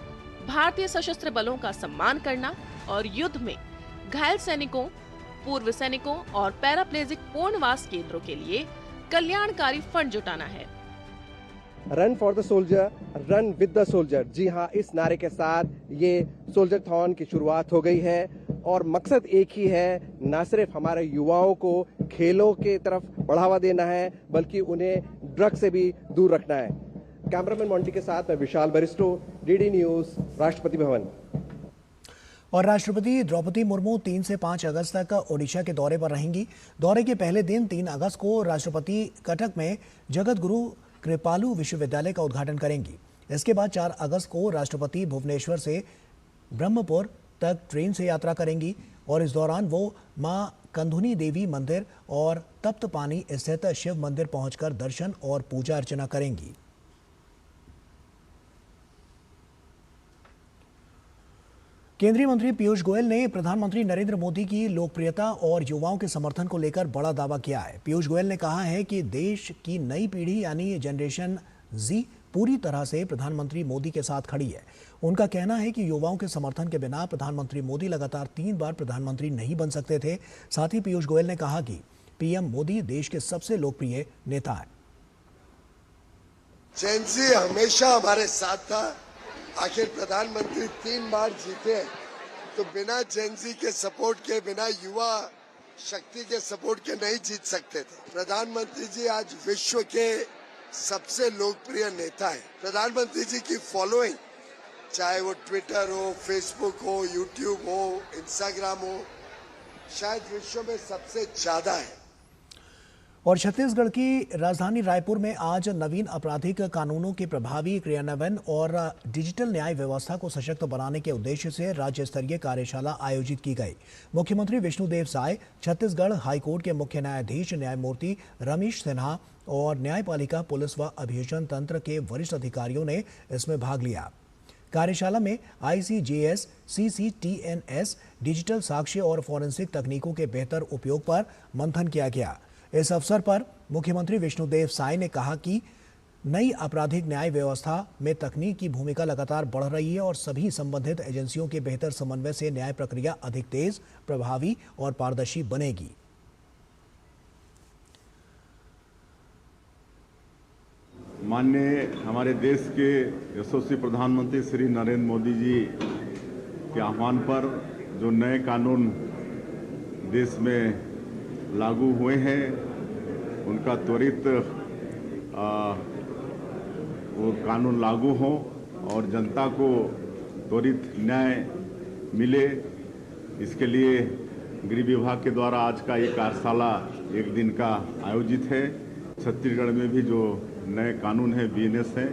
[SPEAKER 14] भारतीय सशस्त्र बलों का सम्मान करना और युद्ध में घायल सैनिकों, पूर्व सैनिकों और पैराप्लेजिक पूर्णवास केंद्रों के लिए कल्याणकारी फंड जुटाना है।
[SPEAKER 17] Run for the soldier, run with the soldier. जी हाँ, इस नारे के साथ ये सोल्जरथॉन की शुरुआत हो गई है और मकसद एक ही है, न सिर्फ हमारे युवाओं को खेलों के तरफ बढ़ावा देना है बल्कि उन्हें ड्रग्स से भी दूर रखना है। कैमरामैन मोंटी के साथ मैं विशाल Bairstow, DD news, Rashtrapati Bhavan.
[SPEAKER 1] और राष्ट्रपति द्रौपदी मुर्मू 3 से 5 अगस्त तक ओडिशा के दौरे पर रहेंगी। दौरे के पहले दिन 3 अगस्त को राष्ट्रपति कटक में जगत गुरु कृपालु विश्वविद्यालय का उद्घाटन करेंगी। इसके बाद 4 अगस्त को राष्ट्रपति भुवनेश्वर से ब्रह्मपुर तक ट्रेन से यात्रा करेंगी और इस दौरान वो मां कंधुनी देवी मंदिर और तप्त पानी स्थित शिव मंदिर पहुंचकर दर्शन और पूजा अर्चना करेंगी। केंद्रीय मंत्री पीयूष गोयल ने प्रधानमंत्री नरेंद्र मोदी की लोकप्रियता और युवाओं के समर्थन को लेकर बड़ा दावा किया है। पीयूष गोयल ने कहा है कि देश की नई पीढ़ी यानी जनरेशन जी पूरी तरह से प्रधानमंत्री मोदी के साथ खड़ी है। उनका कहना है कि युवाओं के समर्थन के बिना प्रधानमंत्री मोदी लगातार 3 बार प्रधानमंत्री नहीं बन सकते थे। साथ ही पीयूष गोयल ने कहा कि पीएम मोदी देश के सबसे लोकप्रिय नेता है।
[SPEAKER 18] जेन जी हमेशा हमारे साथ था। आखिर प्रधानमंत्री 3 बार जीते तो बिना जेनजी के सपोर्ट के, बिना युवा शक्ति के सपोर्ट के नहीं जीत सकते थे। प्रधानमंत्री जी आज विश्व के सबसे लोकप्रिय नेता है। प्रधानमंत्री जी की फॉलोइंग, चाहे वो ट्विटर हो, फेसबुक हो, यूट्यूब हो, इंस्टाग्राम हो, शायद विश्व में सबसे ज्यादा है।
[SPEAKER 1] और छत्तीसगढ़ की राजधानी रायपुर में आज नवीन आपराधिक कानूनों के प्रभावी क्रियान्वयन और डिजिटल न्याय व्यवस्था को सशक्त बनाने के उद्देश्य से राज्य स्तरीय कार्यशाला आयोजित की गई। मुख्यमंत्री विष्णुदेव साय, छत्तीसगढ़ हाईकोर्ट के मुख्य न्यायाधीश न्यायमूर्ति रमेश सिन्हा और न्यायपालिका, पुलिस व अभियोजन तंत्र के वरिष्ठ अधिकारियों ने इसमें भाग लिया। कार्यशाला में ICJS, CCTNS, डिजिटल साक्ष्य और फॉरेंसिक तकनीकों के बेहतर उपयोग पर मंथन किया गया। इस अवसर पर मुख्यमंत्री विष्णुदेव साय ने कहा कि नई आपराधिक न्याय व्यवस्था में तकनीक की भूमिका लगातार बढ़ रही है और सभी संबंधित एजेंसियों के बेहतर समन्वय से न्याय प्रक्रिया अधिक तेज, प्रभावी और पारदर्शी बनेगी।
[SPEAKER 19] माननीय हमारे देश के यशस्वी प्रधानमंत्री श्री नरेंद्र मोदी जी के आह्वान पर जो नए कानून देश में लागू हुए हैं, उनका त्वरित वो कानून लागू हो और जनता को त्वरित न्याय मिले, इसके लिए गृह विभाग के द्वारा आज का ये कार्यशाला एक दिन का आयोजित है। छत्तीसगढ़ में भी जो नए कानून है बीएनएस है,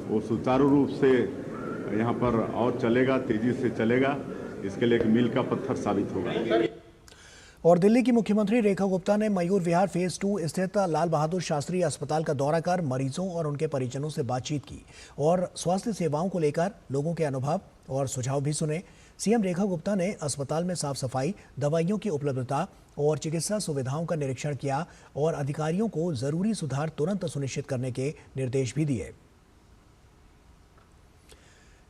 [SPEAKER 19] वो सुचारू रूप से यहाँ पर और चलेगा, तेजी से चलेगा, इसके लिए एक मील का पत्थर साबित होगा।
[SPEAKER 1] और दिल्ली की मुख्यमंत्री रेखा गुप्ता ने मयूर विहार फेज 2 स्थित लाल बहादुर शास्त्री अस्पताल का दौरा कर मरीजों और उनके परिजनों से बातचीत की और स्वास्थ्य सेवाओं को लेकर लोगों के अनुभव और सुझाव भी सुने। सीएम रेखा गुप्ता ने अस्पताल में साफ सफाई, दवाइयों की उपलब्धता और चिकित्सा सुविधाओं का निरीक्षण किया और अधिकारियों को जरूरी सुधार तुरंत सुनिश्चित करने के निर्देश भी दिए।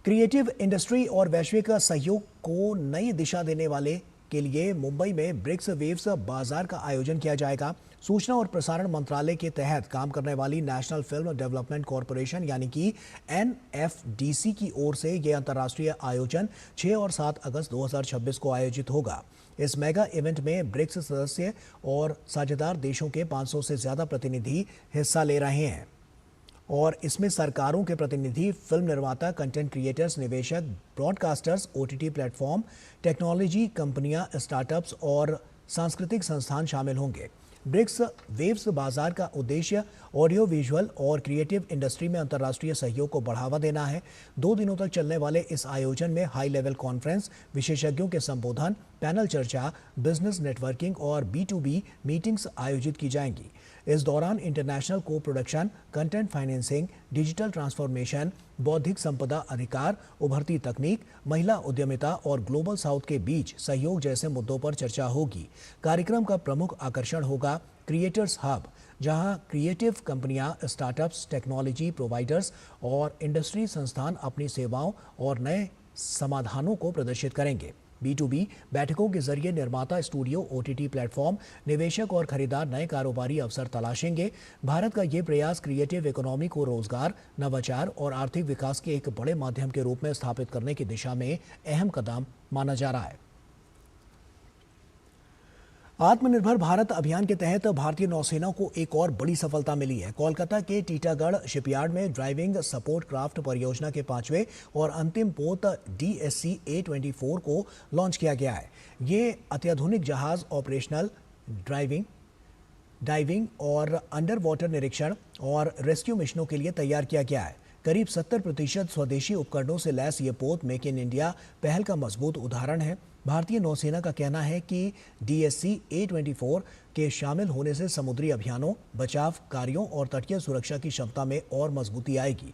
[SPEAKER 1] क्रिएटिव इंडस्ट्री और वैश्विक सहयोग को नई दिशा देने वाले के लिए मुंबई में ब्रिक्स वेव्स बाजार का आयोजन किया जाएगा। सूचना और प्रसारण मंत्रालय के तहत काम करने वाली नेशनल फिल्म डेवलपमेंट कॉरपोरेशन यानी कि NFDC की ओर से यह अंतर्राष्ट्रीय आयोजन 6 और 7 अगस्त 2026 को आयोजित होगा। इस मेगा इवेंट में ब्रिक्स सदस्य और साझेदार देशों के 500 से ज्यादा प्रतिनिधि हिस्सा ले रहे हैं और इसमें सरकारों के प्रतिनिधि, फिल्म निर्माता, कंटेंट क्रिएटर्स, निवेशक, ब्रॉडकास्टर्स, OTT प्लेटफॉर्म, टेक्नोलॉजी कंपनियां, स्टार्टअप्स और सांस्कृतिक संस्थान शामिल होंगे। ब्रिक्स वेव्स बाजार का उद्देश्य ऑडियो विजुअल और क्रिएटिव इंडस्ट्री में अंतर्राष्ट्रीय सहयोग को बढ़ावा देना है। 2 दिनों तक चलने वाले इस आयोजन में हाई लेवल कॉन्फ्रेंस, विशेषज्ञों के संबोधन, पैनल चर्चा, बिजनेस नेटवर्किंग और B2B मीटिंग्स आयोजित की जाएंगी। इस दौरान इंटरनेशनल को production, content financing, digital transformation, बौद्धिक संपदा अधिकार, उभरती तकनीक, महिला उद्यमिता और ग्लोबल साउथ के बीच सहयोग जैसे मुद्दों पर चर्चा होगी। कार्यक्रम का प्रमुख आकर्षण होगा क्रिएटर्स हब, जहां क्रिएटिव कंपनियां, स्टार्टअप्स, टेक्नोलॉजी प्रोवाइडर्स और इंडस्ट्री संस्थान अपनी सेवाओं और नए समाधानों को प्रदर्शित करेंगे। B2B बैठकों के जरिए निर्माता, स्टूडियो, OTT प्लेटफॉर्म, निवेशक और खरीदार नए कारोबारी अवसर तलाशेंगे। भारत का ये प्रयास क्रिएटिव इकोनॉमी को रोजगार, नवाचार और आर्थिक विकास के एक बड़े माध्यम के रूप में स्थापित करने की दिशा में अहम कदम माना जा रहा है। आत्मनिर्भर भारत अभियान के तहत भारतीय नौसेना को एक और बड़ी सफलता मिली है। कोलकाता के टीटागढ़ शिपयार्ड में ड्राइविंग सपोर्ट क्राफ्ट परियोजना के 5वें और अंतिम पोत DSC A24 को लॉन्च किया गया है। ये अत्याधुनिक जहाज ऑपरेशनल डाइविंग और अंडर वाटर निरीक्षण और रेस्क्यू मिशनों के लिए तैयार किया गया है। करीब 70% स्वदेशी उपकरणों से लैस ये पोत मेक इन इंडिया पहल का मजबूत उदाहरण है। भारतीय नौसेना का कहना है कि DSC A24 के शामिल होने से समुद्री अभियानों, बचाव कार्यों और तटीय सुरक्षा की क्षमता में और मजबूती आएगी।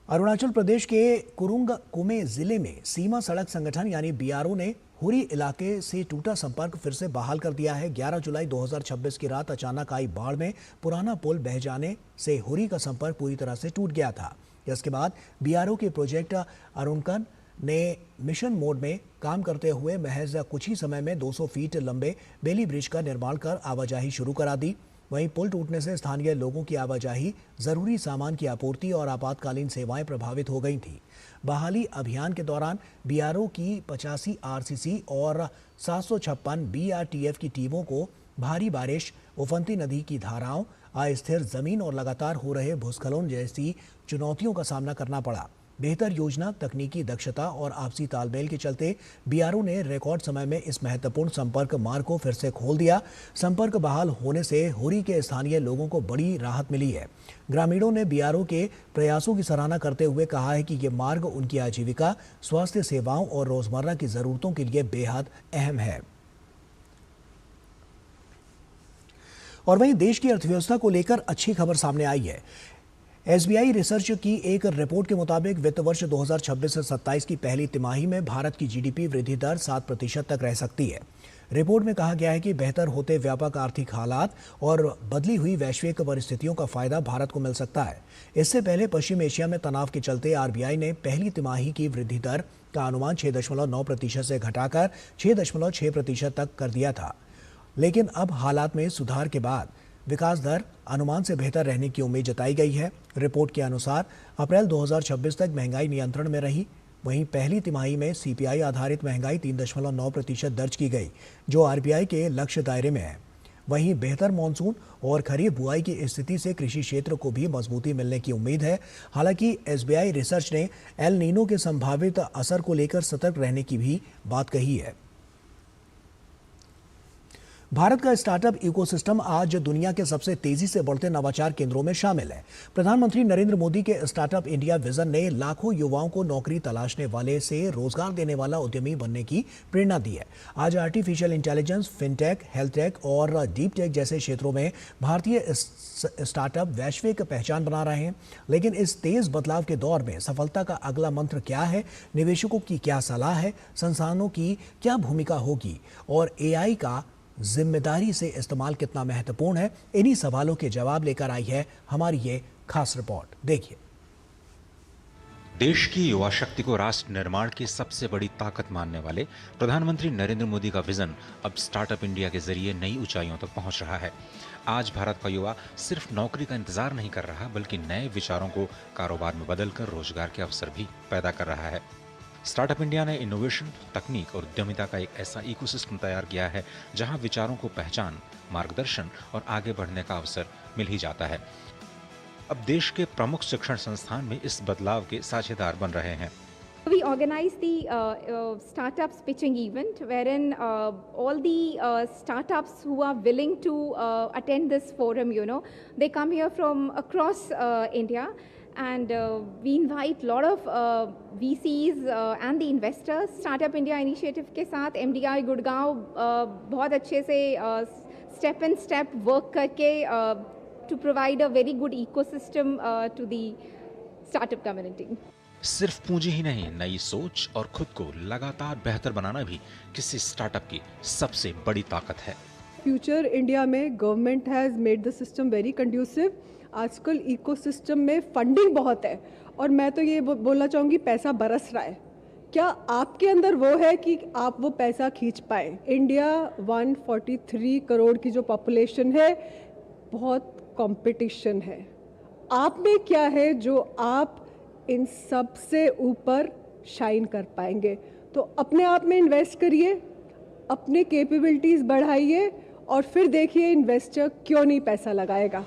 [SPEAKER 1] अरुणाचल प्रदेश के कुरुंग कुमे जिले में सीमा सड़क संगठन यानी BRO ने हुरी इलाके से टूटा संपर्क फिर से बहाल कर दिया है। 11 जुलाई 2026 की रात अचानक आई बाढ़ में पुराना पुल बह जाने से हुरी का संपर्क पूरी तरह से टूट गया था। इसके बाद BRO के प्रोजेक्ट अरुणकन ने मिशन मोड में काम करते हुए महज कुछ ही समय में 200 फीट लंबे बेली ब्रिज का निर्माण कर आवाजाही शुरू करा दी। वहीं पुल टूटने से स्थानीय लोगों की आवाजाही, जरूरी सामान की आपूर्ति और आपातकालीन सेवाएं प्रभावित हो गई थीं। बहाली अभियान के दौरान BRO की 85 RCC और 756 BRTF की टीमों को भारी बारिश, उफनती नदी की धाराओं, अस्थिर जमीन और लगातार हो रहे भूस्खलन जैसी चुनौतियों का सामना करना पड़ा। बेहतर योजना, तकनीकी दक्षता और आपसी तालमेल के चलते BRO ने रिकॉर्ड समय में इस महत्वपूर्ण संपर्क मार्ग को फिर से खोल दिया। संपर्क बहाल होने से हुरी के स्थानीय लोगों को बड़ी राहत मिली है। ग्रामीणों ने BRO के प्रयासों की सराहना करते हुए कहा है कि ये मार्ग उनकी आजीविका, स्वास्थ्य सेवाओं और रोजमर्रा की जरूरतों के लिए बेहद अहम है। और वहीं देश की अर्थव्यवस्था को लेकर अच्छी खबर सामने आई है। SBI रिसर्च की एक रिपोर्ट के मुताबिक वित्त वर्ष 2026 से 27 की पहली तिमाही में भारत की GDP वृद्धि दर 7% तक रह सकती है। रिपोर्ट में कहा गया है कि बेहतर होते व्यापक आर्थिक हालात और बदली हुई वैश्विक परिस्थितियों का फायदा भारत को मिल सकता है। इससे पहले पश्चिम एशिया में तनाव के चलते आरबीआई ने पहली तिमाही की वृद्धि दर का अनुमान 6.9% से घटाकर 6.6% तक कर दिया था, लेकिन अब हालात में सुधार के बाद विकास दर अनुमान से बेहतर रहने की उम्मीद जताई गई है। रिपोर्ट के अनुसार अप्रैल 2026 तक महंगाई नियंत्रण में रही। वहीं पहली तिमाही में सीपीआई आधारित महंगाई 3.9% दर्ज की गई, जो आरबीआई के लक्ष्य दायरे में है। वहीं बेहतर मानसून और खरीफ बुआई की स्थिति से कृषि क्षेत्र को भी मजबूती मिलने की उम्मीद है। हालांकि एसबीआई रिसर्च ने एल नीनो के संभावित असर को लेकर सतर्क रहने की भी बात कही है। भारत का स्टार्टअप इकोसिस्टम आज दुनिया के सबसे तेजी से बढ़ते नवाचार केंद्रों में शामिल है। प्रधानमंत्री नरेंद्र मोदी के स्टार्टअप इंडिया विजन ने लाखों युवाओं को नौकरी तलाशने वाले से रोजगार देने वाला उद्यमी बनने की प्रेरणा दी है। आज artificial intelligence, fintech, health take और डीप टेक जैसे क्षेत्रों में भारतीय स्टार्टअप वैश्विक पहचान बना रहे हैं। लेकिन इस तेज बदलाव के दौर में सफलता का अगला मंत्र क्या है, निवेशकों की क्या सलाह है, संस्थानों की क्या भूमिका होगी और एआई का जिम्मेदारी से इस्तेमाल कितना महत्वपूर्ण है, इन्हीं सवालों के जवाब लेकर आई है हमारी ये खास रिपोर्ट। देखिए।
[SPEAKER 20] देश की युवा शक्ति को राष्ट्र निर्माण की सबसे बड़ी ताकत मानने वाले प्रधानमंत्री नरेंद्र मोदी का विजन अब स्टार्टअप इंडिया के जरिए नई ऊंचाइयों तक पहुंच रहा है। आज भारत का युवा सिर्फ नौकरी का इंतजार नहीं कर रहा, बल्कि नए विचारों को कारोबार में बदलकर रोजगार के अवसर भी पैदा कर रहा है। स्टार्टअप इंडिया ने इनोवेशन, तकनीक और उद्यमिता का एक ऐसा इकोसिस्टम तैयार किया है जहां विचारों को पहचान, मार्गदर्शन और आगे बढ़ने का अवसर मिल ही जाता है। अब देश के प्रमुख शिक्षण संस्थान भी इस बदलाव के साझेदार बन रहे हैं।
[SPEAKER 21] We organized the startups pitching event wherein all the startups who are willing to attend this forum, they come here from across India. And we invite a lot of VCs and the investors. Startup India initiative के साथ MDI Gurgaon बहुत अच्छे से step and step work करके to provide a very good ecosystem to the startup community.
[SPEAKER 20] सिर्फ पूंजी ही नहीं, नई सोच और खुद को लगातार बेहतर बनाना भी किसी स्टार्टअप की सबसे बड़ी ताकत है।
[SPEAKER 22] फ्यूचर इंडिया में government has made the system very conducive. आजकल इकोसिस्टम में फंडिंग बहुत है और मैं तो ये बोलना चाहूँगी पैसा बरस रहा है। क्या आपके अंदर वो है कि आप वो पैसा खींच पाए? इंडिया 143 करोड़ की जो पॉपुलेशन है, बहुत कंपटीशन है। आप में क्या है जो आप इन सब से ऊपर शाइन कर पाएंगे? तो अपने आप में इन्वेस्ट करिए, अपने कैपेबिलिटीज़ बढ़ाइए और फिर देखिए इन्वेस्टर क्यों नहीं पैसा लगाएगा।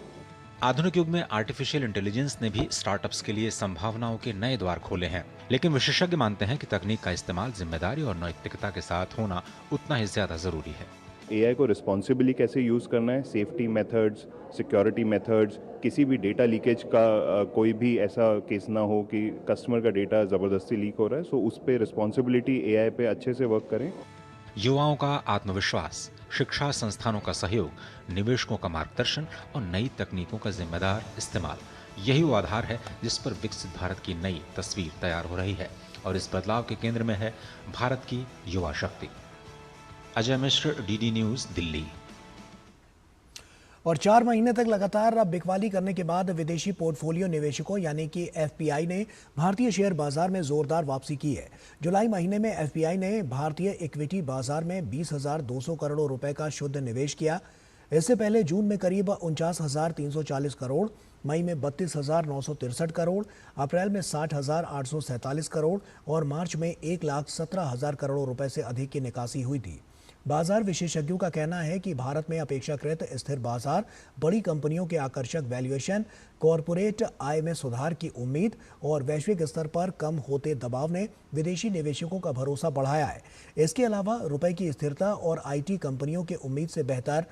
[SPEAKER 20] आधुनिक युग में आर्टिफिशियल इंटेलिजेंस ने भी स्टार्टअप्स के लिए संभावनाओं के नए द्वार खोले हैं, लेकिन विशेषज्ञ मानते हैं कि तकनीक का इस्तेमाल जिम्मेदारी और नैतिकता के साथ होना उतना ही ज्यादा जरूरी है।
[SPEAKER 16] एआई को रिस्पॉन्सिबली कैसे यूज़ करना है, सेफ्टी मेथड्स, सिक्योरिटी मेथड्स, किसी भी डेटा लीकेज का कोई भी ऐसा केस ना हो कि कस्टमर का डेटा ज़बरदस्ती लीक हो रहा है, सो उस पर रिस्पॉन्सिबिलिटी एआई पे अच्छे से वर्क करें।
[SPEAKER 20] युवाओं का आत्मविश्वास, शिक्षा संस्थानों का सहयोग, निवेशकों का मार्गदर्शन और नई तकनीकों का जिम्मेदार इस्तेमाल, यही वो आधार है जिस पर विकसित भारत की नई तस्वीर तैयार हो रही है। और इस बदलाव के केंद्र में है भारत की युवा शक्ति। Ajay Mishra, DD news, Delhi.
[SPEAKER 1] और 4 महीने तक लगातार बिकवाली करने के बाद विदेशी पोर्टफोलियो निवेशकों यानी कि एफपीआई ने भारतीय शेयर बाजार में जोरदार वापसी की है। जुलाई महीने में एफपीआई ने भारतीय इक्विटी बाजार में 20,200 करोड़ रुपए का शुद्ध निवेश किया। इससे पहले जून में करीब 49,340 करोड़, मई में 32,963 करोड़, अप्रैल में 60,847 करोड़ और मार्च में 1,17,000 करोड़ रुपए से अधिक की निकासी हुई थी। बाजार विशेषज्ञों का कहना है कि भारत में अपेक्षाकृत स्थिर बाजार, बड़ी कंपनियों के आकर्षक वैल्यूएशन, कॉरपोरेट आय में सुधार की उम्मीद और वैश्विक स्तर पर कम होते दबाव ने विदेशी निवेशकों का भरोसा बढ़ाया है। इसके अलावा रुपए की स्थिरता और आईटी कंपनियों के उम्मीद से बेहतर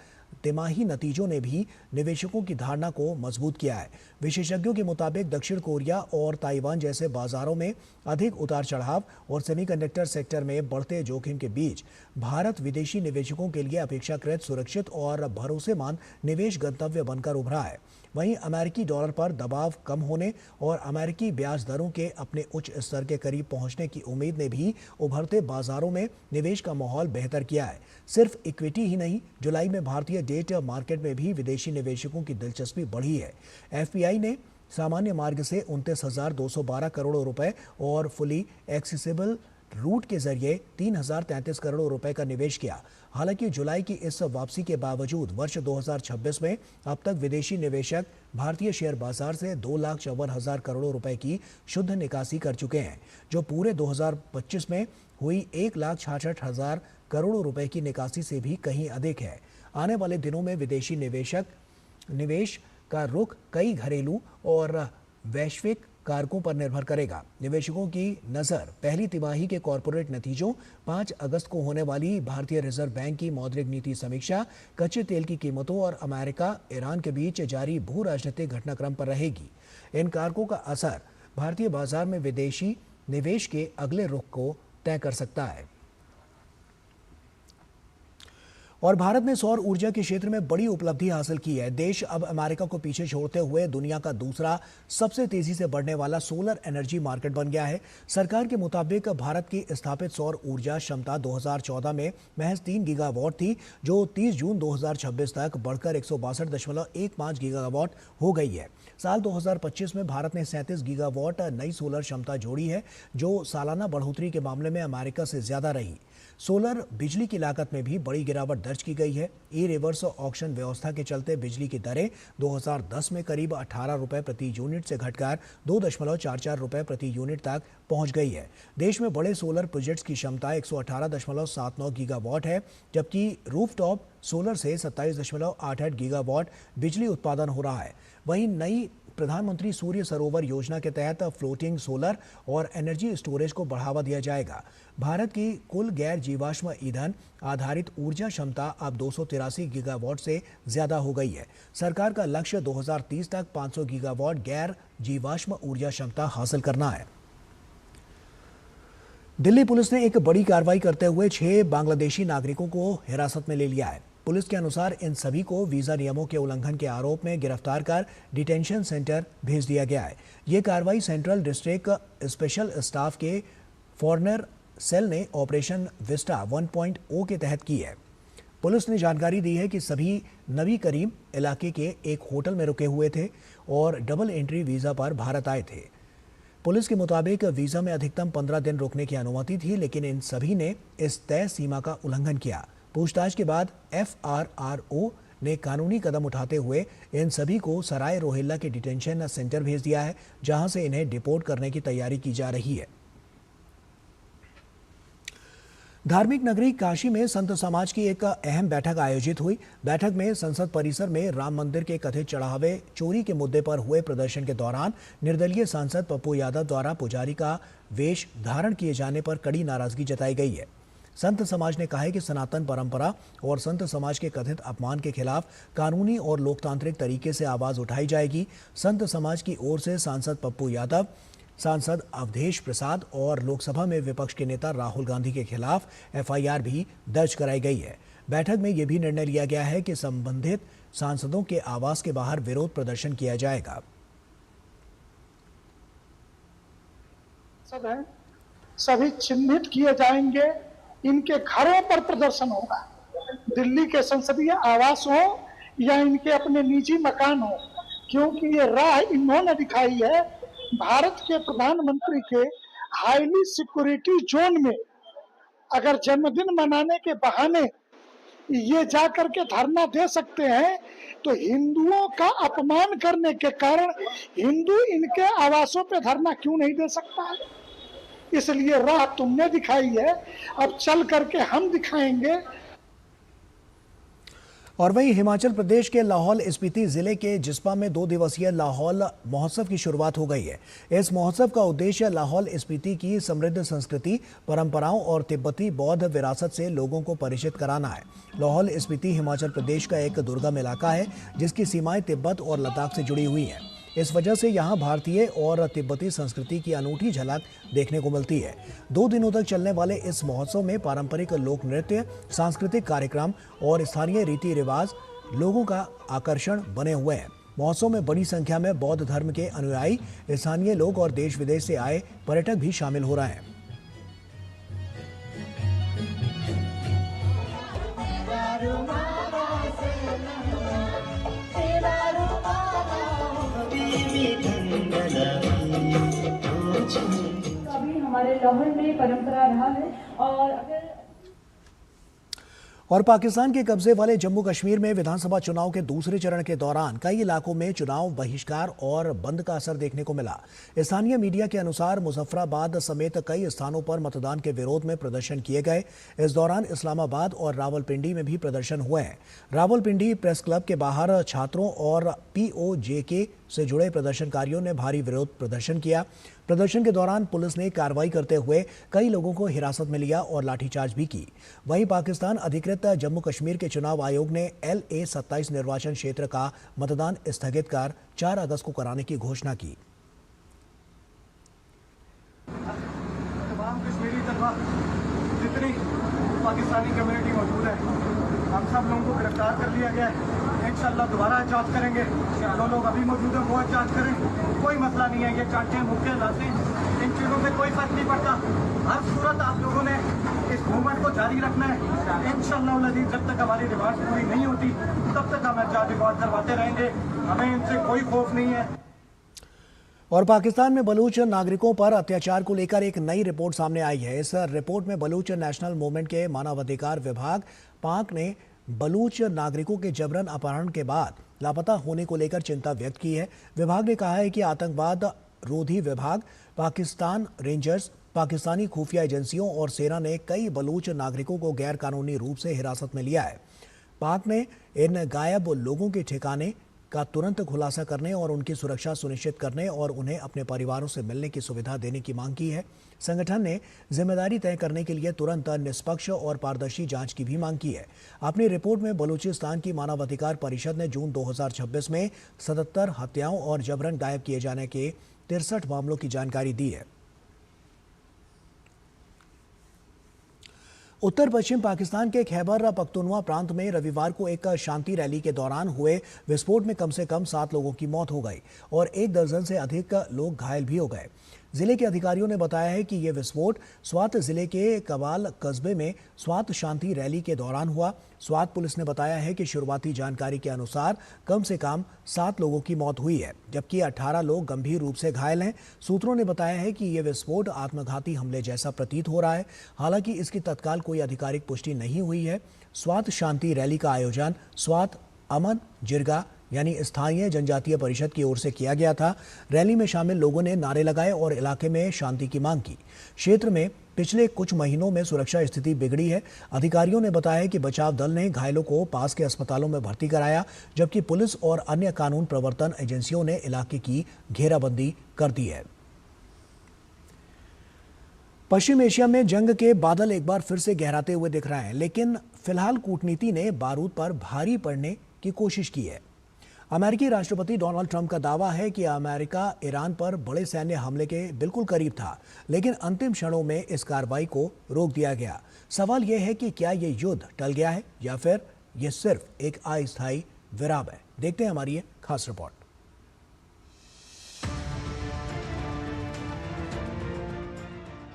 [SPEAKER 1] तिमाही नतीजों ने भी निवेशकों की धारणा को मजबूत किया है। विशेषज्ञों के मुताबिक दक्षिण कोरिया और ताइवान जैसे बाजारों में अधिक उतार चढ़ाव और सेमीकंडक्टर सेक्टर में बढ़ते जोखिम के बीच भारत विदेशी निवेशकों के लिए अपेक्षाकृत सुरक्षित और भरोसेमंद निवेश गंतव्य बनकर उभरा है। वहीं अमेरिकी डॉलर पर दबाव कम होने और अमेरिकी ब्याज दरों के अपने उच्च स्तर के करीब पहुंचने की उम्मीद ने भी उभरते बाजारों में निवेश का माहौल बेहतर किया है। सिर्फ इक्विटी ही नहीं, जुलाई में भारतीय डेट मार्केट में भी विदेशी निवेशकों की दिलचस्पी बढ़ी है। एफपीआई ने सामान्य मार्ग से 29,212 करोड़ रुपए और फुली एक्सेसिबल रूट के जरिए 3,033 करोड़ रुपए का निवेश किया। हालांकि जुलाई की इस वापसी के बावजूद वर्ष 2026 में अब तक विदेशी निवेशक भारतीय शेयर बाजार से 2,54,000 करोड़ रुपए की शुद्ध निकासी कर चुके हैं, जो पूरे 2025 में हुई 1,66,000 करोड़ रुपए की निकासी से भी कहीं अधिक है। आने वाले दिनों में विदेशी निवेश का रुख कई घरेलू और वैश्विक कारकों पर निर्भर करेगा। निवेशकों की नज़र पहली तिमाही के कॉरपोरेट नतीजों, 5 अगस्त को होने वाली भारतीय रिजर्व बैंक की मौद्रिक नीति समीक्षा, कच्चे तेल की कीमतों और अमेरिका ईरान के बीच जारी भू राजनीतिक घटनाक्रम पर रहेगी। इन कारकों का असर भारतीय बाजार में विदेशी निवेश के अगले रुख को तय कर सकता है। और भारत ने सौर ऊर्जा के क्षेत्र में बड़ी उपलब्धि हासिल की है। देश अब अमेरिका को पीछे छोड़ते हुए दुनिया का दूसरा सबसे तेजी से बढ़ने वाला सोलर एनर्जी मार्केट बन गया है। सरकार के मुताबिक भारत की स्थापित सौर ऊर्जा क्षमता 2014 में महज 3 गीगावाट थी, जो 30 जून 2026 तक बढ़कर 162.15 गीगावाट हो गई है। साल 2025 में भारत ने 37 गीगावाट नई सोलर क्षमता जोड़ी है, जो सालाना बढ़ोतरी के मामले में अमेरिका से ज्यादा रही। सोलर बिजली की लागत में भी बड़ी गिरावट दर्ज की गई है। ई रिवर्स ऑक्शन व्यवस्था के चलते बिजली की दरें 2010 में करीब 18 रुपए प्रति यूनिट से घटकर 2.44 रुपए प्रति यूनिट तक पहुंच गई है। देश में बड़े सोलर प्रोजेक्ट्स की क्षमता 118.79 गीगावाट है, जबकि रूफटॉप सोलर से 27.88 गीगावाट बिजली उत्पादन हो रहा है। वहीं नई प्रधानमंत्री सूर्य सरोवर योजना के तहत फ्लोटिंग सोलर और एनर्जी स्टोरेज को बढ़ावा दिया जाएगा। भारत की कुल गैर जीवाश्म ईंधन आधारित ऊर्जा क्षमता अब 283 गीगावाट से ज्यादा हो गई है। सरकार का लक्ष्य 2030 तक 500 गीगावाट गैर जीवाश्म ऊर्जा क्षमता हासिल करना है। दिल्ली पुलिस ने एक बड़ी कार्रवाई करते हुए 6 बांग्लादेशी नागरिकों को हिरासत में ले लिया है। पुलिस के अनुसार इन सभी को वीजा नियमों के उल्लंघन के आरोप में गिरफ्तार कर डिटेंशन सेंटर भेज दिया गया है। ये कार्रवाई सेंट्रल डिस्ट्रिक्ट स्पेशल स्टाफ के फॉरेनर सेल ने ऑपरेशन विस्टा 1.0 के तहत की है। पुलिस ने जानकारी दी है कि सभी नबी करीम इलाके के एक होटल में रुके हुए थे और डबल एंट्री वीजा पर भारत आए थे। पुलिस के मुताबिक वीजा में अधिकतम 15 दिन रुकने की अनुमति थी, लेकिन इन सभी ने इस तय सीमा का उल्लंघन किया। पूछताछ के बाद FRRO ने कानूनी कदम उठाते हुए इन सभी को सराय रोहिल्ला के डिटेंशन सेंटर भेज दिया है, जहां से इन्हें डिपोर्ट करने की तैयारी की जा रही है। धार्मिक नगरी काशी में संत समाज की एक अहम बैठक आयोजित हुई। बैठक में संसद परिसर में राम मंदिर के कथित चढ़ावे चोरी के मुद्दे पर हुए प्रदर्शन के दौरान निर्दलीय सांसद पप्पू यादव द्वारा पुजारी का वेश धारण किए जाने पर कड़ी नाराजगी जताई गई है। संत समाज ने कहा है कि सनातन परंपरा और संत समाज के कथित अपमान के खिलाफ कानूनी और लोकतांत्रिक तरीके से आवाज उठाई जाएगी। संत समाज की ओर से सांसद पप्पू यादव, सांसद अवधेश प्रसाद और लोकसभा में विपक्ष के नेता राहुल गांधी के खिलाफ FIR भी दर्ज कराई गई है। बैठक में यह भी निर्णय लिया गया है कि संबंधित सांसदों के आवास के बाहर विरोध प्रदर्शन किया जाएगा।
[SPEAKER 2] सभी चिन्हित किए जाएंगे, इनके घरों पर प्रदर्शन होगा, दिल्ली के संसदीय आवास हो या इनके अपने निजी मकान हो, क्योंकि ये राह इन्होंने दिखाई है। भारत के प्रधानमंत्री के हाईली सिक्योरिटी जोन में अगर जन्मदिन मनाने के बहाने ये जा करके धरना दे सकते हैं, तो हिंदुओं का अपमान करने के कारण हिंदू इनके आवासों पे धरना क्यों नहीं दे सकता है? इसलिए राह तुमने दिखाई है, अब चल करके हम दिखाएंगे।
[SPEAKER 1] और वहीं हिमाचल प्रदेश के लाहौल स्पीति जिले के जिस्पा में 2 दिवसीय लाहौल महोत्सव की शुरुआत हो गई है। इस महोत्सव का उद्देश्य लाहौल स्पीति की समृद्ध संस्कृति, परंपराओं और तिब्बती बौद्ध विरासत से लोगों को परिचित कराना है। लाहौल स्पीति हिमाचल प्रदेश का एक दुर्गम इलाका है, जिसकी सीमाएं तिब्बत और लद्दाख से जुड़ी हुई हैं। इस वजह से यहाँ भारतीय और तिब्बती संस्कृति की अनूठी झलक देखने को मिलती है। 2 दिनों तक चलने वाले इस महोत्सव में पारंपरिक लोक नृत्य, सांस्कृतिक कार्यक्रम और स्थानीय रीति रिवाज लोगों का आकर्षण बने हुए हैं। महोत्सव में बड़ी संख्या में बौद्ध धर्म के अनुयायी, स्थानीय लोग और देश विदेश से आए पर्यटक भी शामिल हो रहे हैं।
[SPEAKER 3] अभी हमारे लाहौर में परंपरा रहा है।
[SPEAKER 1] और पाकिस्तान के कब्जे वाले जम्मू कश्मीर में विधानसभा चुनाव के दूसरे चरण के दौरान कई इलाकों में चुनाव बहिष्कार और बंद का असर देखने को मिला। स्थानीय मीडिया के अनुसार मुजफ्फराबाद समेत कई स्थानों पर मतदान के विरोध में प्रदर्शन किए गए। इस दौरान इस्लामाबाद और रावलपिंडी में भी प्रदर्शन हुए हैं। रावलपिंडी प्रेस क्लब के बाहर छात्रों और POJK से जुड़े प्रदर्शनकारियों ने भारी विरोध प्रदर्शन किया। प्रदर्शन के दौरान पुलिस ने कार्रवाई करते हुए कई लोगों को हिरासत में लिया और लाठीचार्ज भी की। वहीं पाकिस्तान अधिकृत जम्मू कश्मीर के चुनाव आयोग ने LA 27 निर्वाचन क्षेत्र का मतदान स्थगित कर 4 अगस्त को कराने की घोषणा की।
[SPEAKER 5] तमाम कश्मीरी तलबा जितनी पाकिस्तानी कम्युनिटी मौजूद है, हम सब लोगों को गिरफ्तार कर लिया गया है। इंशाअल्लाह दोबारा एहतजाज करेंगे। जो लोग अभी मौजूद हैं वो एहतजाज करें, कोई मसला नहीं है। ये चाटे मुक्के लाते इन चीज़ों से कोई फर्क नहीं पड़ता। हर सूरत आप लोगों ने इस मूवमेंट को जारी रखना है। इंशाअल्लाह जब तक हमारी डिमांड पूरी नहीं होती तब तक हम एहतजाज रिकॉर्ड करवाते रहेंगे। हमें इनसे कोई खौफ नहीं है।
[SPEAKER 1] और पाकिस्तान में बलूच नागरिकों पर अत्याचार को लेकर एक नई रिपोर्ट सामने आई है। इस रिपोर्ट में बलूच नेशनल मूवमेंट के मानवाधिकार विभाग पाक ने बलूच नागरिकों के जबरन अपहरण के बाद लापता होने को लेकर चिंता व्यक्त की है। विभाग ने कहा है कि आतंकवाद रोधी विभाग, पाकिस्तान रेंजर्स, पाकिस्तानी खुफिया एजेंसियों और सेना ने कई बलूच नागरिकों को गैर कानूनी रूप से हिरासत में लिया है। पाक ने इन गायब लोगों के ठिकाने का तुरंत खुलासा करने और उनकी सुरक्षा सुनिश्चित करने और उन्हें अपने परिवारों से मिलने की सुविधा देने की मांग की है। संगठन ने जिम्मेदारी तय करने के लिए तुरंत निष्पक्ष और पारदर्शी जांच की भी मांग की है। अपनी रिपोर्ट में बलूचिस्तान की मानवाधिकार परिषद ने जून 2026 में 77 हत्याओं और जबरन गायब किए जाने के 63 मामलों की जानकारी दी है। उत्तर पश्चिम पाकिस्तान के खैबर पख्तूनवा प्रांत में रविवार को एक शांति रैली के दौरान हुए विस्फोट में कम से कम 7 लोगों की मौत हो गई और 1 दर्जन से अधिक लोग घायल भी हो गए। जिले के अधिकारियों ने बताया है कि यह विस्फोट स्वात जिले के कबाल कस्बे में स्वात शांति रैली के दौरान हुआ। स्वात पुलिस ने बताया है कि शुरुआती जानकारी के अनुसार कम से कम 7 लोगों की मौत हुई है, जबकि 18 लोग गंभीर रूप से घायल हैं। सूत्रों ने बताया है कि यह विस्फोट आत्मघाती हमले जैसा प्रतीत हो रहा है। हालांकि इसकी तत्काल कोई आधिकारिक पुष्टि नहीं हुई है। स्वात शांति रैली का आयोजन स्वात अमन जिरगा यानी स्थानीय जनजातीय परिषद की ओर से किया गया था। रैली में शामिल लोगों ने नारे लगाए और इलाके में शांति की मांग की। क्षेत्र में पिछले कुछ महीनों में सुरक्षा स्थिति बिगड़ी है। अधिकारियों ने बताया कि बचाव दल ने घायलों को पास के अस्पतालों में भर्ती कराया, जबकि पुलिस और अन्य कानून प्रवर्तन एजेंसियों ने इलाके की घेराबंदी कर दी है। पश्चिम एशिया में जंग के बादल एक बार फिर से गहराते हुए दिख रहे हैं, लेकिन फिलहाल कूटनीति ने बारूद पर भारी पड़ने की कोशिश की है। अमेरिकी राष्ट्रपति डोनाल्ड ट्रंप का दावा है कि अमेरिका ईरान पर बड़े सैन्य हमले के बिल्कुल करीब था, लेकिन अंतिम क्षणों में इस कार्रवाई को रोक दिया गया। सवाल यह है कि क्या यह युद्ध टल गया है या फिर यह सिर्फ एक अस्थायी विराम है। देखते हैं हमारी ये खास रिपोर्ट।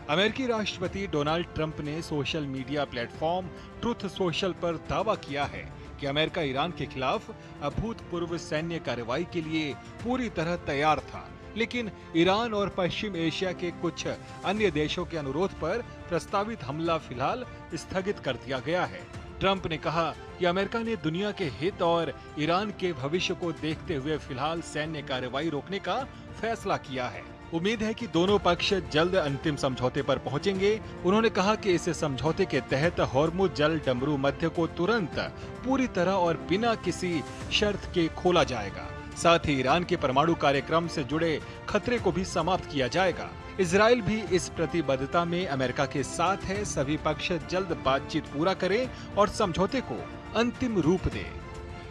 [SPEAKER 23] अमेरिकी राष्ट्रपति डोनाल्ड ट्रंप ने social media platform truth social पर दावा किया है कि अमेरिका ईरान के खिलाफ अभूतपूर्व सैन्य कार्रवाई के लिए पूरी तरह तैयार था, लेकिन ईरान और पश्चिम एशिया के कुछ अन्य देशों के अनुरोध पर प्रस्तावित हमला फिलहाल स्थगित कर दिया गया है। ट्रंप ने कहा कि अमेरिका ने दुनिया के हित और ईरान के भविष्य को देखते हुए फिलहाल सैन्य कार्रवाई रोकने का फैसला किया है। उम्मीद है कि दोनों पक्ष जल्द अंतिम समझौते पर पहुंचेंगे। उन्होंने कहा कि इस समझौते के तहत हॉर्मुज जल डमरू मध्य को तुरंत पूरी तरह और बिना किसी शर्त के खोला जाएगा। साथ ही ईरान के परमाणु कार्यक्रम से जुड़े खतरे को भी समाप्त किया जाएगा। इजराइल भी इस प्रतिबद्धता में अमेरिका के साथ है। सभी पक्ष जल्द बातचीत पूरा करें और समझौते को अंतिम रूप दें।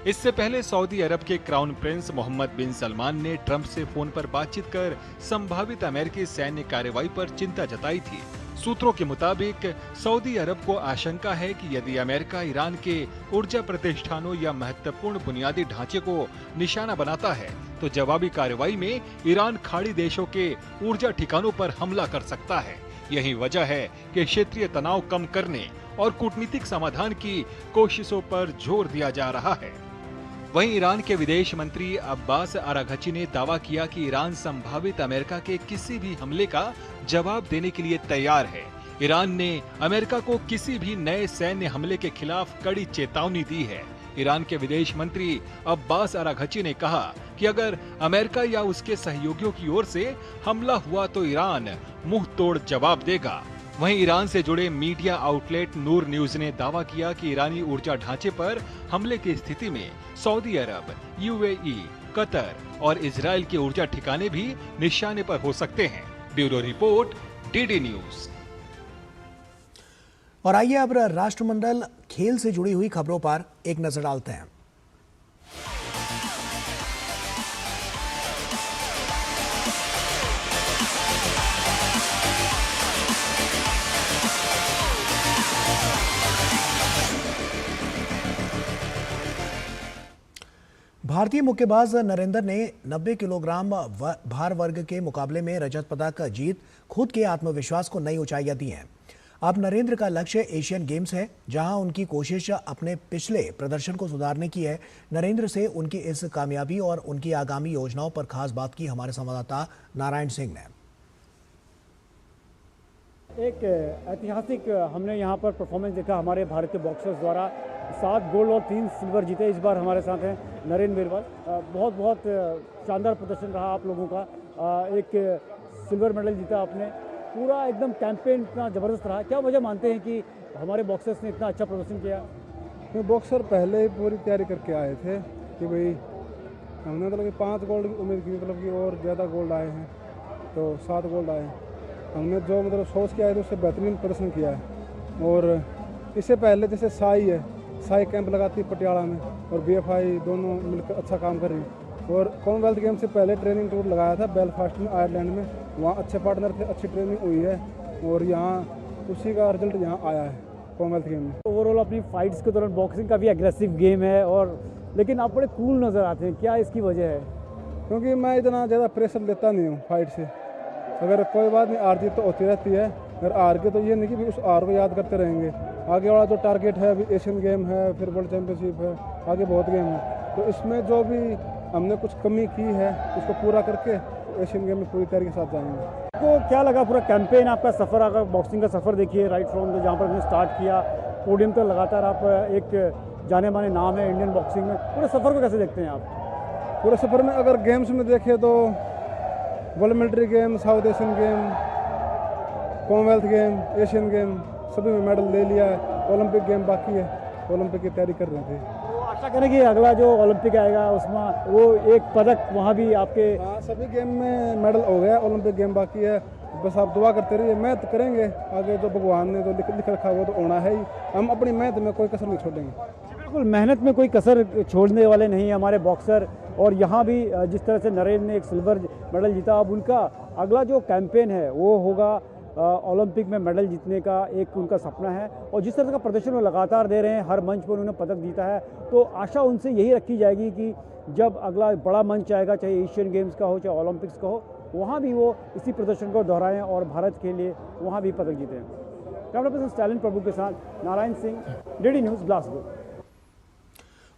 [SPEAKER 23] इससे पहले सऊदी अरब के क्राउन प्रिंस मोहम्मद बिन सलमान ने ट्रंप से फोन पर बातचीत कर संभावित अमेरिकी सैन्य कार्रवाई पर चिंता जताई थी। सूत्रों के मुताबिक सऊदी अरब को आशंका है कि यदि अमेरिका ईरान के ऊर्जा प्रतिष्ठानों या महत्वपूर्ण बुनियादी ढांचे को निशाना बनाता है तो जवाबी कार्रवाई में ईरान खाड़ी देशों के ऊर्जा ठिकानों पर हमला कर सकता है। यही वजह है कि क्षेत्रीय तनाव कम करने और कूटनीतिक समाधान की कोशिशों पर जोर दिया जा रहा है। वहीं ईरान के विदेश मंत्री अब्बास अराघची ने दावा किया कि ईरान संभावित अमेरिका के किसी भी हमले का जवाब देने के लिए तैयार है। ईरान ने अमेरिका को किसी भी नए सैन्य हमले के खिलाफ कड़ी चेतावनी दी है। ईरान के विदेश मंत्री अब्बास अराघची ने कहा कि अगर अमेरिका या उसके सहयोगियों की ओर से हमला हुआ तो ईरान मुंह तोड़ जवाब देगा। वहीं ईरान से जुड़े मीडिया आउटलेट नूर न्यूज ने दावा किया कि ईरानी ऊर्जा ढांचे पर हमले की स्थिति में सऊदी अरब, यूएई, कतर और इजराइल के ऊर्जा ठिकाने भी निशाने पर हो सकते हैं। Bureau report, DD news.
[SPEAKER 1] और आइए अब राष्ट्रमंडल खेल से जुड़ी हुई खबरों पर एक नजर डालते हैं। भारतीय मुक्केबाज नरेंद्र ने 90 किलोग्राम भार वर्ग के मुकाबले में रजत पदक जीत खुद के आत्मविश्वास को नई ऊंचाइयां दी हैं। अब नरेंद्र का लक्ष्य एशियन गेम्स है, जहां उनकी कोशिश अपने पिछले प्रदर्शन को सुधारने की है। नरेंद्र से उनकी इस कामयाबी और उनकी आगामी योजनाओं पर खास बात की हमारे संवाददाता नारायण सिंह ने।
[SPEAKER 6] एक ऐतिहासिक हमने यहाँ पर परफॉर्मेंस देखा हमारे भारतीय बॉक्सर्स द्वारा। 7 गोल्ड और 3 सिल्वर जीते। इस बार हमारे साथ हैं नरेंद्र बीरबल। बहुत बहुत शानदार प्रदर्शन रहा आप लोगों का। एक सिल्वर मेडल जीता आपने। पूरा एकदम कैंपेन इतना ज़बरदस्त रहा। क्या वजह मानते हैं कि हमारे बॉक्सर्स ने इतना अच्छा प्रदर्शन किया?
[SPEAKER 7] तो बॉक्सर पहले ही पूरी तैयारी करके आए थे कि भाई हमने मतलब कि 5 गोल्ड की उम्मीद की, मतलब कि और ज़्यादा गोल्ड आए हैं तो 7 गोल्ड आए। हमने जो मतलब सोच के आए थे उससे बेहतरीन प्रदर्शन किया है। और इससे पहले जैसे साई कैंप लगाती पटियाला में और बीएफआई दोनों मिलकर अच्छा काम कर रही है। और कॉमनवेल्थ गेम से पहले ट्रेनिंग टूर लगाया था बेलफास्ट में, आयरलैंड में। वहाँ अच्छे पार्टनर थे, अच्छी ट्रेनिंग हुई है और यहाँ उसी का रिजल्ट यहाँ आया है कॉमनवेल्थ गेम में।
[SPEAKER 6] ओवरऑल अपनी फाइट्स के दौरान बॉक्सिंग का भी एग्रेसिव गेम है, और लेकिन आप बड़े कूल नज़र आते हैं। क्या इसकी वजह है?
[SPEAKER 7] क्योंकि मैं इतना ज़्यादा प्रेशर लेता नहीं हूँ फाइट से। अगर कोई बात नहीं, हार जीत तो होती रहती है। अगर हार के तो ये नहीं कि उस हार को याद करते रहेंगे। आगे वाला जो टारगेट है, अभी एशियन गेम है, फिर वर्ल्ड चैंपियनशिप है, आगे बहुत गेम है। तो इसमें जो भी हमने कुछ कमी की है उसको पूरा करके एशियन गेम में पूरी तैयारी के साथ जाएंगे।
[SPEAKER 6] आपको क्या लगा पूरा कैंपेन, आपका सफ़र, अगर बॉक्सिंग का सफ़र देखिए राइट फ्रॉम जहाँ पर आपने स्टार्ट किया पोडियम तक, लगातार आप एक जाने माने नाम है इंडियन बॉक्सिंग में। पूरे सफ़र को कैसे देखते हैं आप?
[SPEAKER 7] पूरे सफ़र में अगर गेम्स में देखें तो world military game, south Asian game, Commonwealth game, Asian game सभी में मेडल ले लिया है। ओलंपिक गेम बाकी है, ओलंपिक की तैयारी कर रहे थे।
[SPEAKER 6] तो आशा करें कि अगला जो ओलंपिक आएगा उसमें वो एक पदक वहाँ भी आपके।
[SPEAKER 7] हाँ, सभी गेम में मेडल हो गया, ओलंपिक गेम बाकी है। बस आप दुआ करते रहिए, मेहनत करेंगे। आगे जो भगवान ने जो लिख रखा है वो तो होना है ही। हम अपनी मेहनत में कोई कसर नहीं छोड़ेंगे।
[SPEAKER 6] बिल्कुल, मेहनत में कोई कसर छोड़ने वाले नहीं है हमारे बॉक्सर। और यहाँ भी जिस तरह से नरेंद्र ने एक सिल्वर मेडल जीता, अब उनका अगला जो कैंपेन है वो होगा ओलंपिक में मेडल जीतने का एक उनका सपना है। और जिस तरह का प्रदर्शन वो लगातार दे रहे हैं, हर मंच पर उन्होंने पदक जीता है, तो आशा उनसे यही रखी जाएगी कि जब अगला बड़ा मंच आएगा, चाहे एशियन गेम्स का हो चाहे ओलंपिक्स का हो, वहाँ भी वो इसी प्रदर्शन को दोहराएं और भारत के लिए वहाँ भी पदक जीतें। कैमरा पर्सन स्टालिन प्रभु के साथ Narayan Singh, DD news, Glasgow.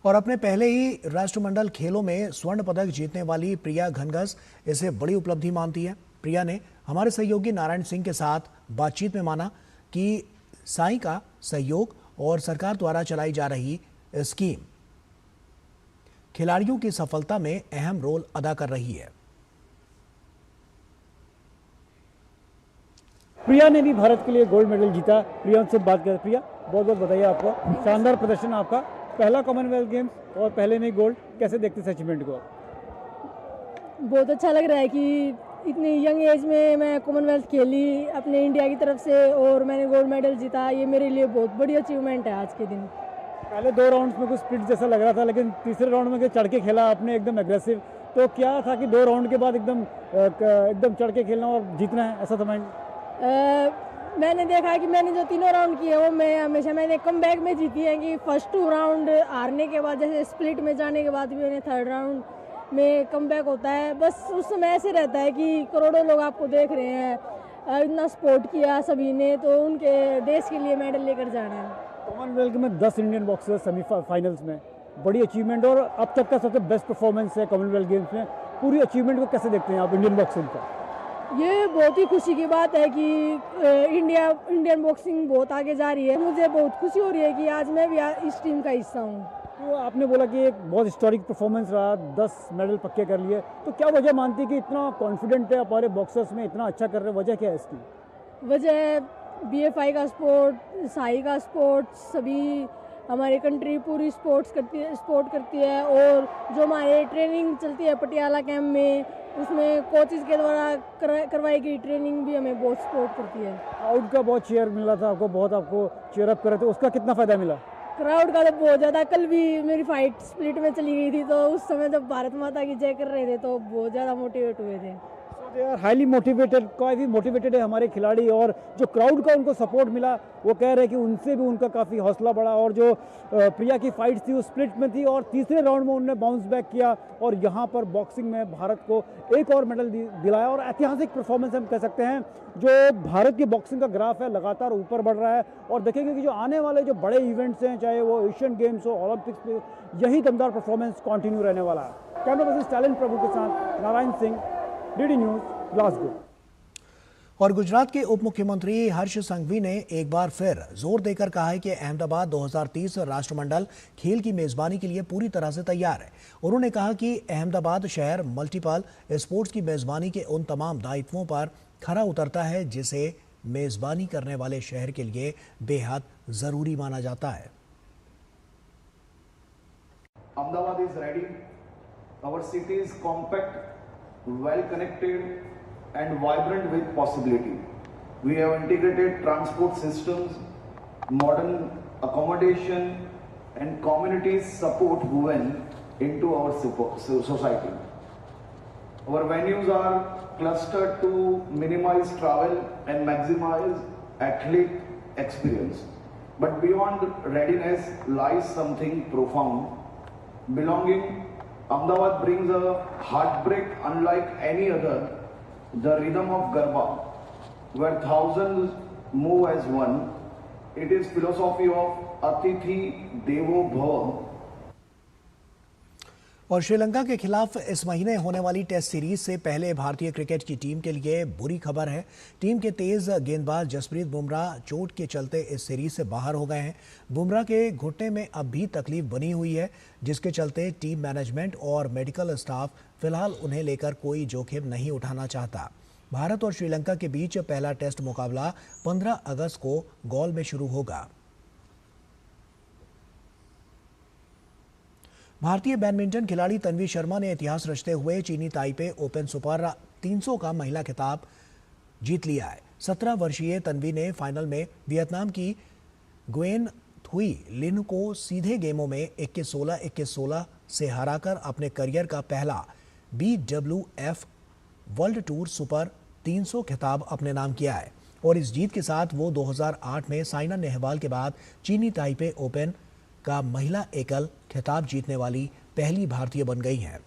[SPEAKER 1] और अपने पहले ही राष्ट्रमंडल खेलों में स्वर्ण पदक जीतने वाली प्रिया घनघस इसे बड़ी उपलब्धि मानती है। प्रिया ने हमारे सहयोगी नारायण सिंह के साथ बातचीत में माना कि साई का सहयोग और सरकार द्वारा चलाई जा रही स्कीम खिलाड़ियों की सफलता में अहम रोल अदा कर रही है।
[SPEAKER 6] प्रिया ने भी भारत के लिए गोल्ड मेडल जीता। प्रिया उनसे बात कर। प्रिया, बहुत बहुत बताइए आपको, शानदार प्रदर्शन आपका, पहला कॉमनवेल्थ गेम्स और पहले में गोल्ड, कैसे देखते हैं अचीवमेंट को?
[SPEAKER 8] बहुत अच्छा लग रहा है कि इतनी यंग एज में मैं कॉमनवेल्थ खेली अपने इंडिया की तरफ से और मैंने गोल्ड मेडल जीता। ये मेरे लिए बहुत बड़ी अचीवमेंट है आज के दिन।
[SPEAKER 6] पहले 2 राउंड्स में कुछ स्प्लिट जैसा लग रहा था, लेकिन तीसरे राउंड में चढ़ के खेला आपने एकदम एग्रेसिव। तो क्या था कि 2 राउंड के बाद एकदम चढ़ के खेलना और जीतना है, ऐसा था माइंड?
[SPEAKER 8] मैंने देखा कि मैंने जो तीनों राउंड किए वो मैंने कमबैक में जीती है कि फर्स्ट 2 राउंड हारने के बाद, जैसे स्प्लिट में जाने के बाद भी मैंने थर्ड राउंड में कमबैक होता है। बस उस समय ऐसे रहता है कि करोड़ों लोग आपको देख रहे हैं, इतना सपोर्ट किया सभी ने, तो उनके देश के लिए मेडल लेकर जाना है।
[SPEAKER 6] कॉमनवेल्थ में 10 इंडियन बॉक्सर्स सेमीफाइनल्स में, बड़ी अचीवमेंट और अब तक का सबसे बेस्ट परफॉर्मेंस है कॉमनवेल्थ गेम्स में। पूरी अचीवमेंट को कैसे देखते हैं आप इंडियन बॉक्सिंग का?
[SPEAKER 8] ये बहुत ही खुशी की बात है कि इंडियन बॉक्सिंग बहुत आगे जा रही है। मुझे बहुत खुशी हो रही है कि आज मैं भी इस टीम का हिस्सा हूँ।
[SPEAKER 6] तो आपने बोला कि एक बहुत हिस्टोरिक परफॉर्मेंस रहा, 10 मेडल पक्के कर लिए, तो क्या वजह मानती है कि इतना कॉन्फिडेंट है हमारे बॉक्सर्स में, इतना अच्छा कर रहे हैं? वजह क्या है इसकी?
[SPEAKER 8] वजह BFI का सपोर्ट, साई का सपोर्ट, सभी हमारी कंट्री पूरी सपोर्ट करती है। और जो हमारे ट्रेनिंग चलती है पटियाला कैंप में, उसमें कोचेस के द्वारा करवाई गई ट्रेनिंग भी हमें बहुत सपोर्ट करती है।
[SPEAKER 6] क्राउड का बहुत चीयर मिल रहा था आपको, बहुत आपको चीयर अप कर रहे थे, उसका कितना फ़ायदा मिला?
[SPEAKER 8] क्राउड का तो बहुत ज़्यादा। कल भी मेरी फाइट स्प्लिट में चली गई थी, तो उस समय जब भारत माता की जय कर रहे थे तो बहुत ज़्यादा मोटिवेट हुए थे।
[SPEAKER 6] दे आर हाईली मोटिवेटेड, काफ़ी मोटिवेटेड है हमारे खिलाड़ी, और जो क्राउड का उनको सपोर्ट मिला, वो कह रहे हैं कि उनसे भी उनका काफ़ी हौसला बढ़ा। और जो प्रिया की फाइट थी वो स्प्लिट में थी और तीसरे राउंड में उन्होंने बाउंस बैक किया और यहाँ पर बॉक्सिंग में भारत को एक और मेडल दिलाया। और ऐतिहासिक परफॉर्मेंस हम कह सकते हैं। जो भारत की बॉक्सिंग का ग्राफ है लगातार ऊपर बढ़ रहा है, और देखेंगे कि जो आने वाले जो बड़े इवेंट्स हैं, चाहे वो एशियन गेम्स हो, ओलंपिक्स में, यही दमदार परफॉर्मेंस कंटिन्यू रहने वाला है। कैमरा पर्सन स्टालिन प्रभु के साथ Narayan Singh, DD news, Glasgow.
[SPEAKER 1] और गुजरात के उप मुख्यमंत्री हर्ष संघवी ने एक बार फिर जोर देकर कहा है कि अहमदाबाद 2030 राष्ट्रमंडल खेल की मेजबानी के लिए पूरी तरह से तैयार है। उन्होंने कहा कि अहमदाबाद शहर मल्टीपल स्पोर्ट्स की मेजबानी के उन तमाम दायित्वों पर खरा उतरता है जिसे मेजबानी करने वाले शहर के लिए बेहद जरूरी माना जाता है।
[SPEAKER 4] Ahmedabad is ready. Our city is compact, well connected and vibrant with possibility. We have integrated transport systems, modern accommodation and communities support women into our society. Our venues are clustered to minimize travel and maximize athlete experience. But beyond readiness lies something profound. Belonging, Ahmedabad brings a heartbreak unlike any other, the rhythm of Garba, where thousands move as one. It is philosophy of Atithi Devo Bhava.
[SPEAKER 1] और श्रीलंका के खिलाफ इस महीने होने वाली test series से पहले भारतीय क्रिकेट की टीम के लिए बुरी खबर है। टीम के तेज गेंदबाज जसप्रीत बुमराह चोट के चलते इस सीरीज से बाहर हो गए हैं। बुमराह के घुटने में अब भी तकलीफ बनी हुई है, जिसके चलते टीम मैनेजमेंट और मेडिकल स्टाफ फिलहाल उन्हें लेकर कोई जोखिम नहीं उठाना चाहता। भारत और श्रीलंका के बीच पहला टेस्ट मुकाबला 15 अगस्त को गौल में शुरू होगा। भारतीय बैडमिंटन खिलाड़ी तन्वी शर्मा ने इतिहास रचते हुए चीनी ताइपे ओपन सुपर 300 का महिला खिताब जीत लिया है। 17 वर्षीय तन्वी ने फाइनल में वियतनाम की गुएन थुई लिन को सीधे गेमों में 21-16, 21-16 से हराकर अपने करियर का पहला BWF वर्ल्ड टूर सुपर 300 खिताब अपने नाम किया है। और इस जीत के साथ वो 2008 में साइना नेहवाल के बाद चीनी ताइपे ओपन का महिला एकल खिताब जीतने वाली पहली भारतीय बन गई हैं।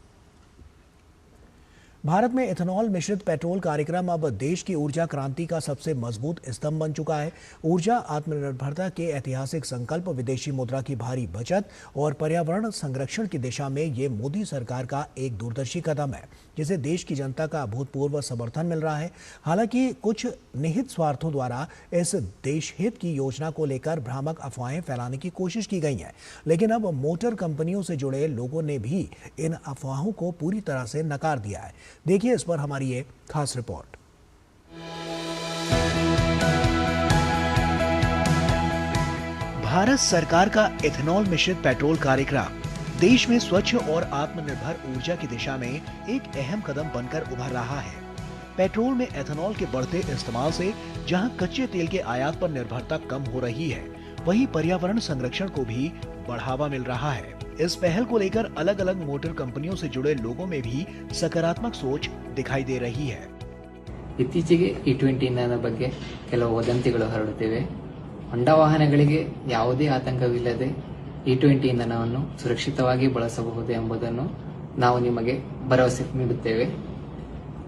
[SPEAKER 1] भारत में इथेनॉल मिश्रित पेट्रोल कार्यक्रम अब देश की ऊर्जा क्रांति का सबसे मजबूत स्तंभ बन चुका है। ऊर्जा आत्मनिर्भरता के ऐतिहासिक संकल्प, विदेशी मुद्रा की भारी बचत और पर्यावरण संरक्षण की दिशा में ये मोदी सरकार का एक दूरदर्शी कदम है, जिसे देश की जनता का अभूतपूर्व समर्थन मिल रहा है। हालांकि कुछ निहित स्वार्थों द्वारा इस देशहित की योजना को लेकर भ्रामक अफवाहें फैलाने की कोशिश की गई है, लेकिन अब मोटर कंपनियों से जुड़े लोगों ने भी इन अफवाहों को पूरी तरह से नकार दिया है। देखिए इस पर हमारी ये खास रिपोर्ट। भारत सरकार का इथेनॉल मिश्रित पेट्रोल कार्यक्रम देश में स्वच्छ और आत्मनिर्भर ऊर्जा की दिशा में एक अहम कदम बनकर उभर रहा है। पेट्रोल में इथेनॉल के बढ़ते इस्तेमाल से जहां कच्चे तेल के आयात पर निर्भरता कम हो रही है, वहीं पर्यावरण संरक्षण को भी बढ़ावा मिल रहा है। इस पहल को लेकर अलग अलग मोटर कंपनियों से जुड़े लोगों में भी सकारात्मक सोच दिखाई दे रही है।
[SPEAKER 9] ಇತ್ತೀಚೆಗೆ E20 ಇಂಧನದ ಬಗ್ಗೆ ಕೆಲವು ವದಂತಿಗಳು ಹರಡುತ್ತಿವೆ. ಹೊಂಡಾ ವಾಹನಗಳಿಗೆ ಯಾವುದೇ ಆತಂಕವಿಲ್ಲದೆ E20 ಇಂಧನವನ್ನು ಸುರಕ್ಷಿತವಾಗಿ ಬಳಸಬಹುದು ಎಂಬುದನ್ನು ನಾವು ನಿಮಗೆ ಭರವಸೆ ನೀಡುತ್ತೇವೆ.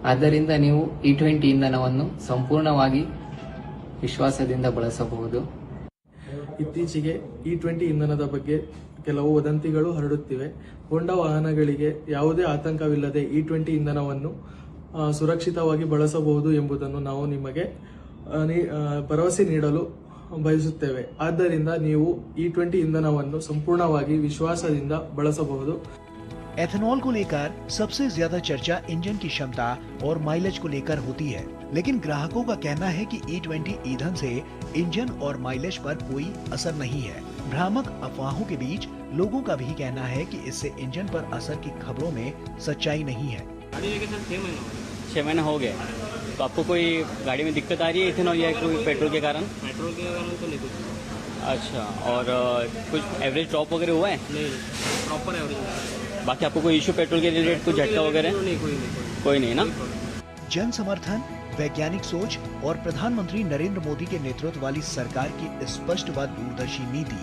[SPEAKER 9] ಆದ್ದರಿಂದ ನೀವು E20 ಇಂಧನವನ್ನು ಸಂಪೂರ್ಣವಾಗಿ ವಿಶ್ವಾಸದಿಂದ ಬಳಸಬಹುದು.
[SPEAKER 10] ಇತ್ತೀಚೆಗೆ E20 ಇಂಧನದ ಬಗ್ಗೆ ಕೆಲವು ವದಂತಿಗಳು ಹರಡುತ್ತಿವೆ. ಹೋಂಡಾ ವಾಹನಗಳಿಗೆ ಯಾವುದೇ ಆತಂಕವಿಲ್ಲದೆ E20 ಇಂಧನವನ್ನು ಸುರಕ್ಷಿತವಾಗಿ ಬಳಸಬಹುದು ಎಂಬುದನ್ನು ನಾವು ನಿಮಗೆ ಭರವಸೆ ನೀಡಲು ಬಯಸುತ್ತೇವೆ. ಆದ್ದರಿಂದ ನೀವು E20 ಇಂಧನವನ್ನು ಸಂಪೂರ್ಣವಾಗಿ ವಿಶ್ವಾಸದಿಂದ ಬಳಸಬಹುದು.
[SPEAKER 1] एथेनॉल को लेकर सबसे ज्यादा चर्चा इंजन की क्षमता और माइलेज को लेकर होती है, लेकिन ग्राहकों का कहना है कि E20 ईंधन से इंजन और माइलेज पर कोई असर नहीं है. भ्रामक अफवाहों के बीच लोगों का भी कहना है कि इससे इंजन पर असर की खबरों में सच्चाई नहीं है.
[SPEAKER 12] 6 महीने हो गए, तो आपको कोई गाड़ी में दिक्कत आ रही है इथेनॉल या कोई पेट्रोल के कारण? पेट्रोल के कारण तो नहीं कुछ. अच्छा, और कुछ एवरेज ड्रॉप वगैरह हुआ है? नहीं, प्रॉपर एवरेज. बाकी आपको कोई इशू पेट्रोल के रिलेटेड कुछ झटका वगैरह? नहीं, कोई नहीं ना.
[SPEAKER 1] जन समर्थन, वैज्ञानिक सोच और प्रधानमंत्री नरेंद्र मोदी के नेतृत्व वाली सरकार की स्पष्ट व दूरदर्शी नीति,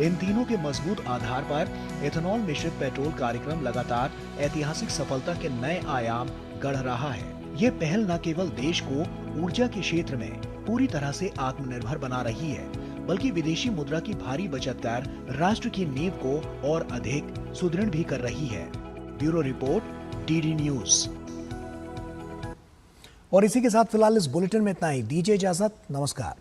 [SPEAKER 1] इन तीनों के मजबूत आधार पर एथेनॉल मिश्रित पेट्रोल कार्यक्रम लगातार ऐतिहासिक सफलता के नए आयाम गढ़ रहा है. ये पहल न केवल देश को ऊर्जा के क्षेत्र में पूरी तरह से आत्मनिर्भर बना रही है, बल्कि विदेशी मुद्रा की भारी बचत कर राष्ट्र की नींव को और अधिक सुदृढ़ भी कर रही है. Bureau report, DD news. और इसी के साथ फिलहाल इस बुलेटिन में इतना ही. दीजिए इजाजत. नमस्कार.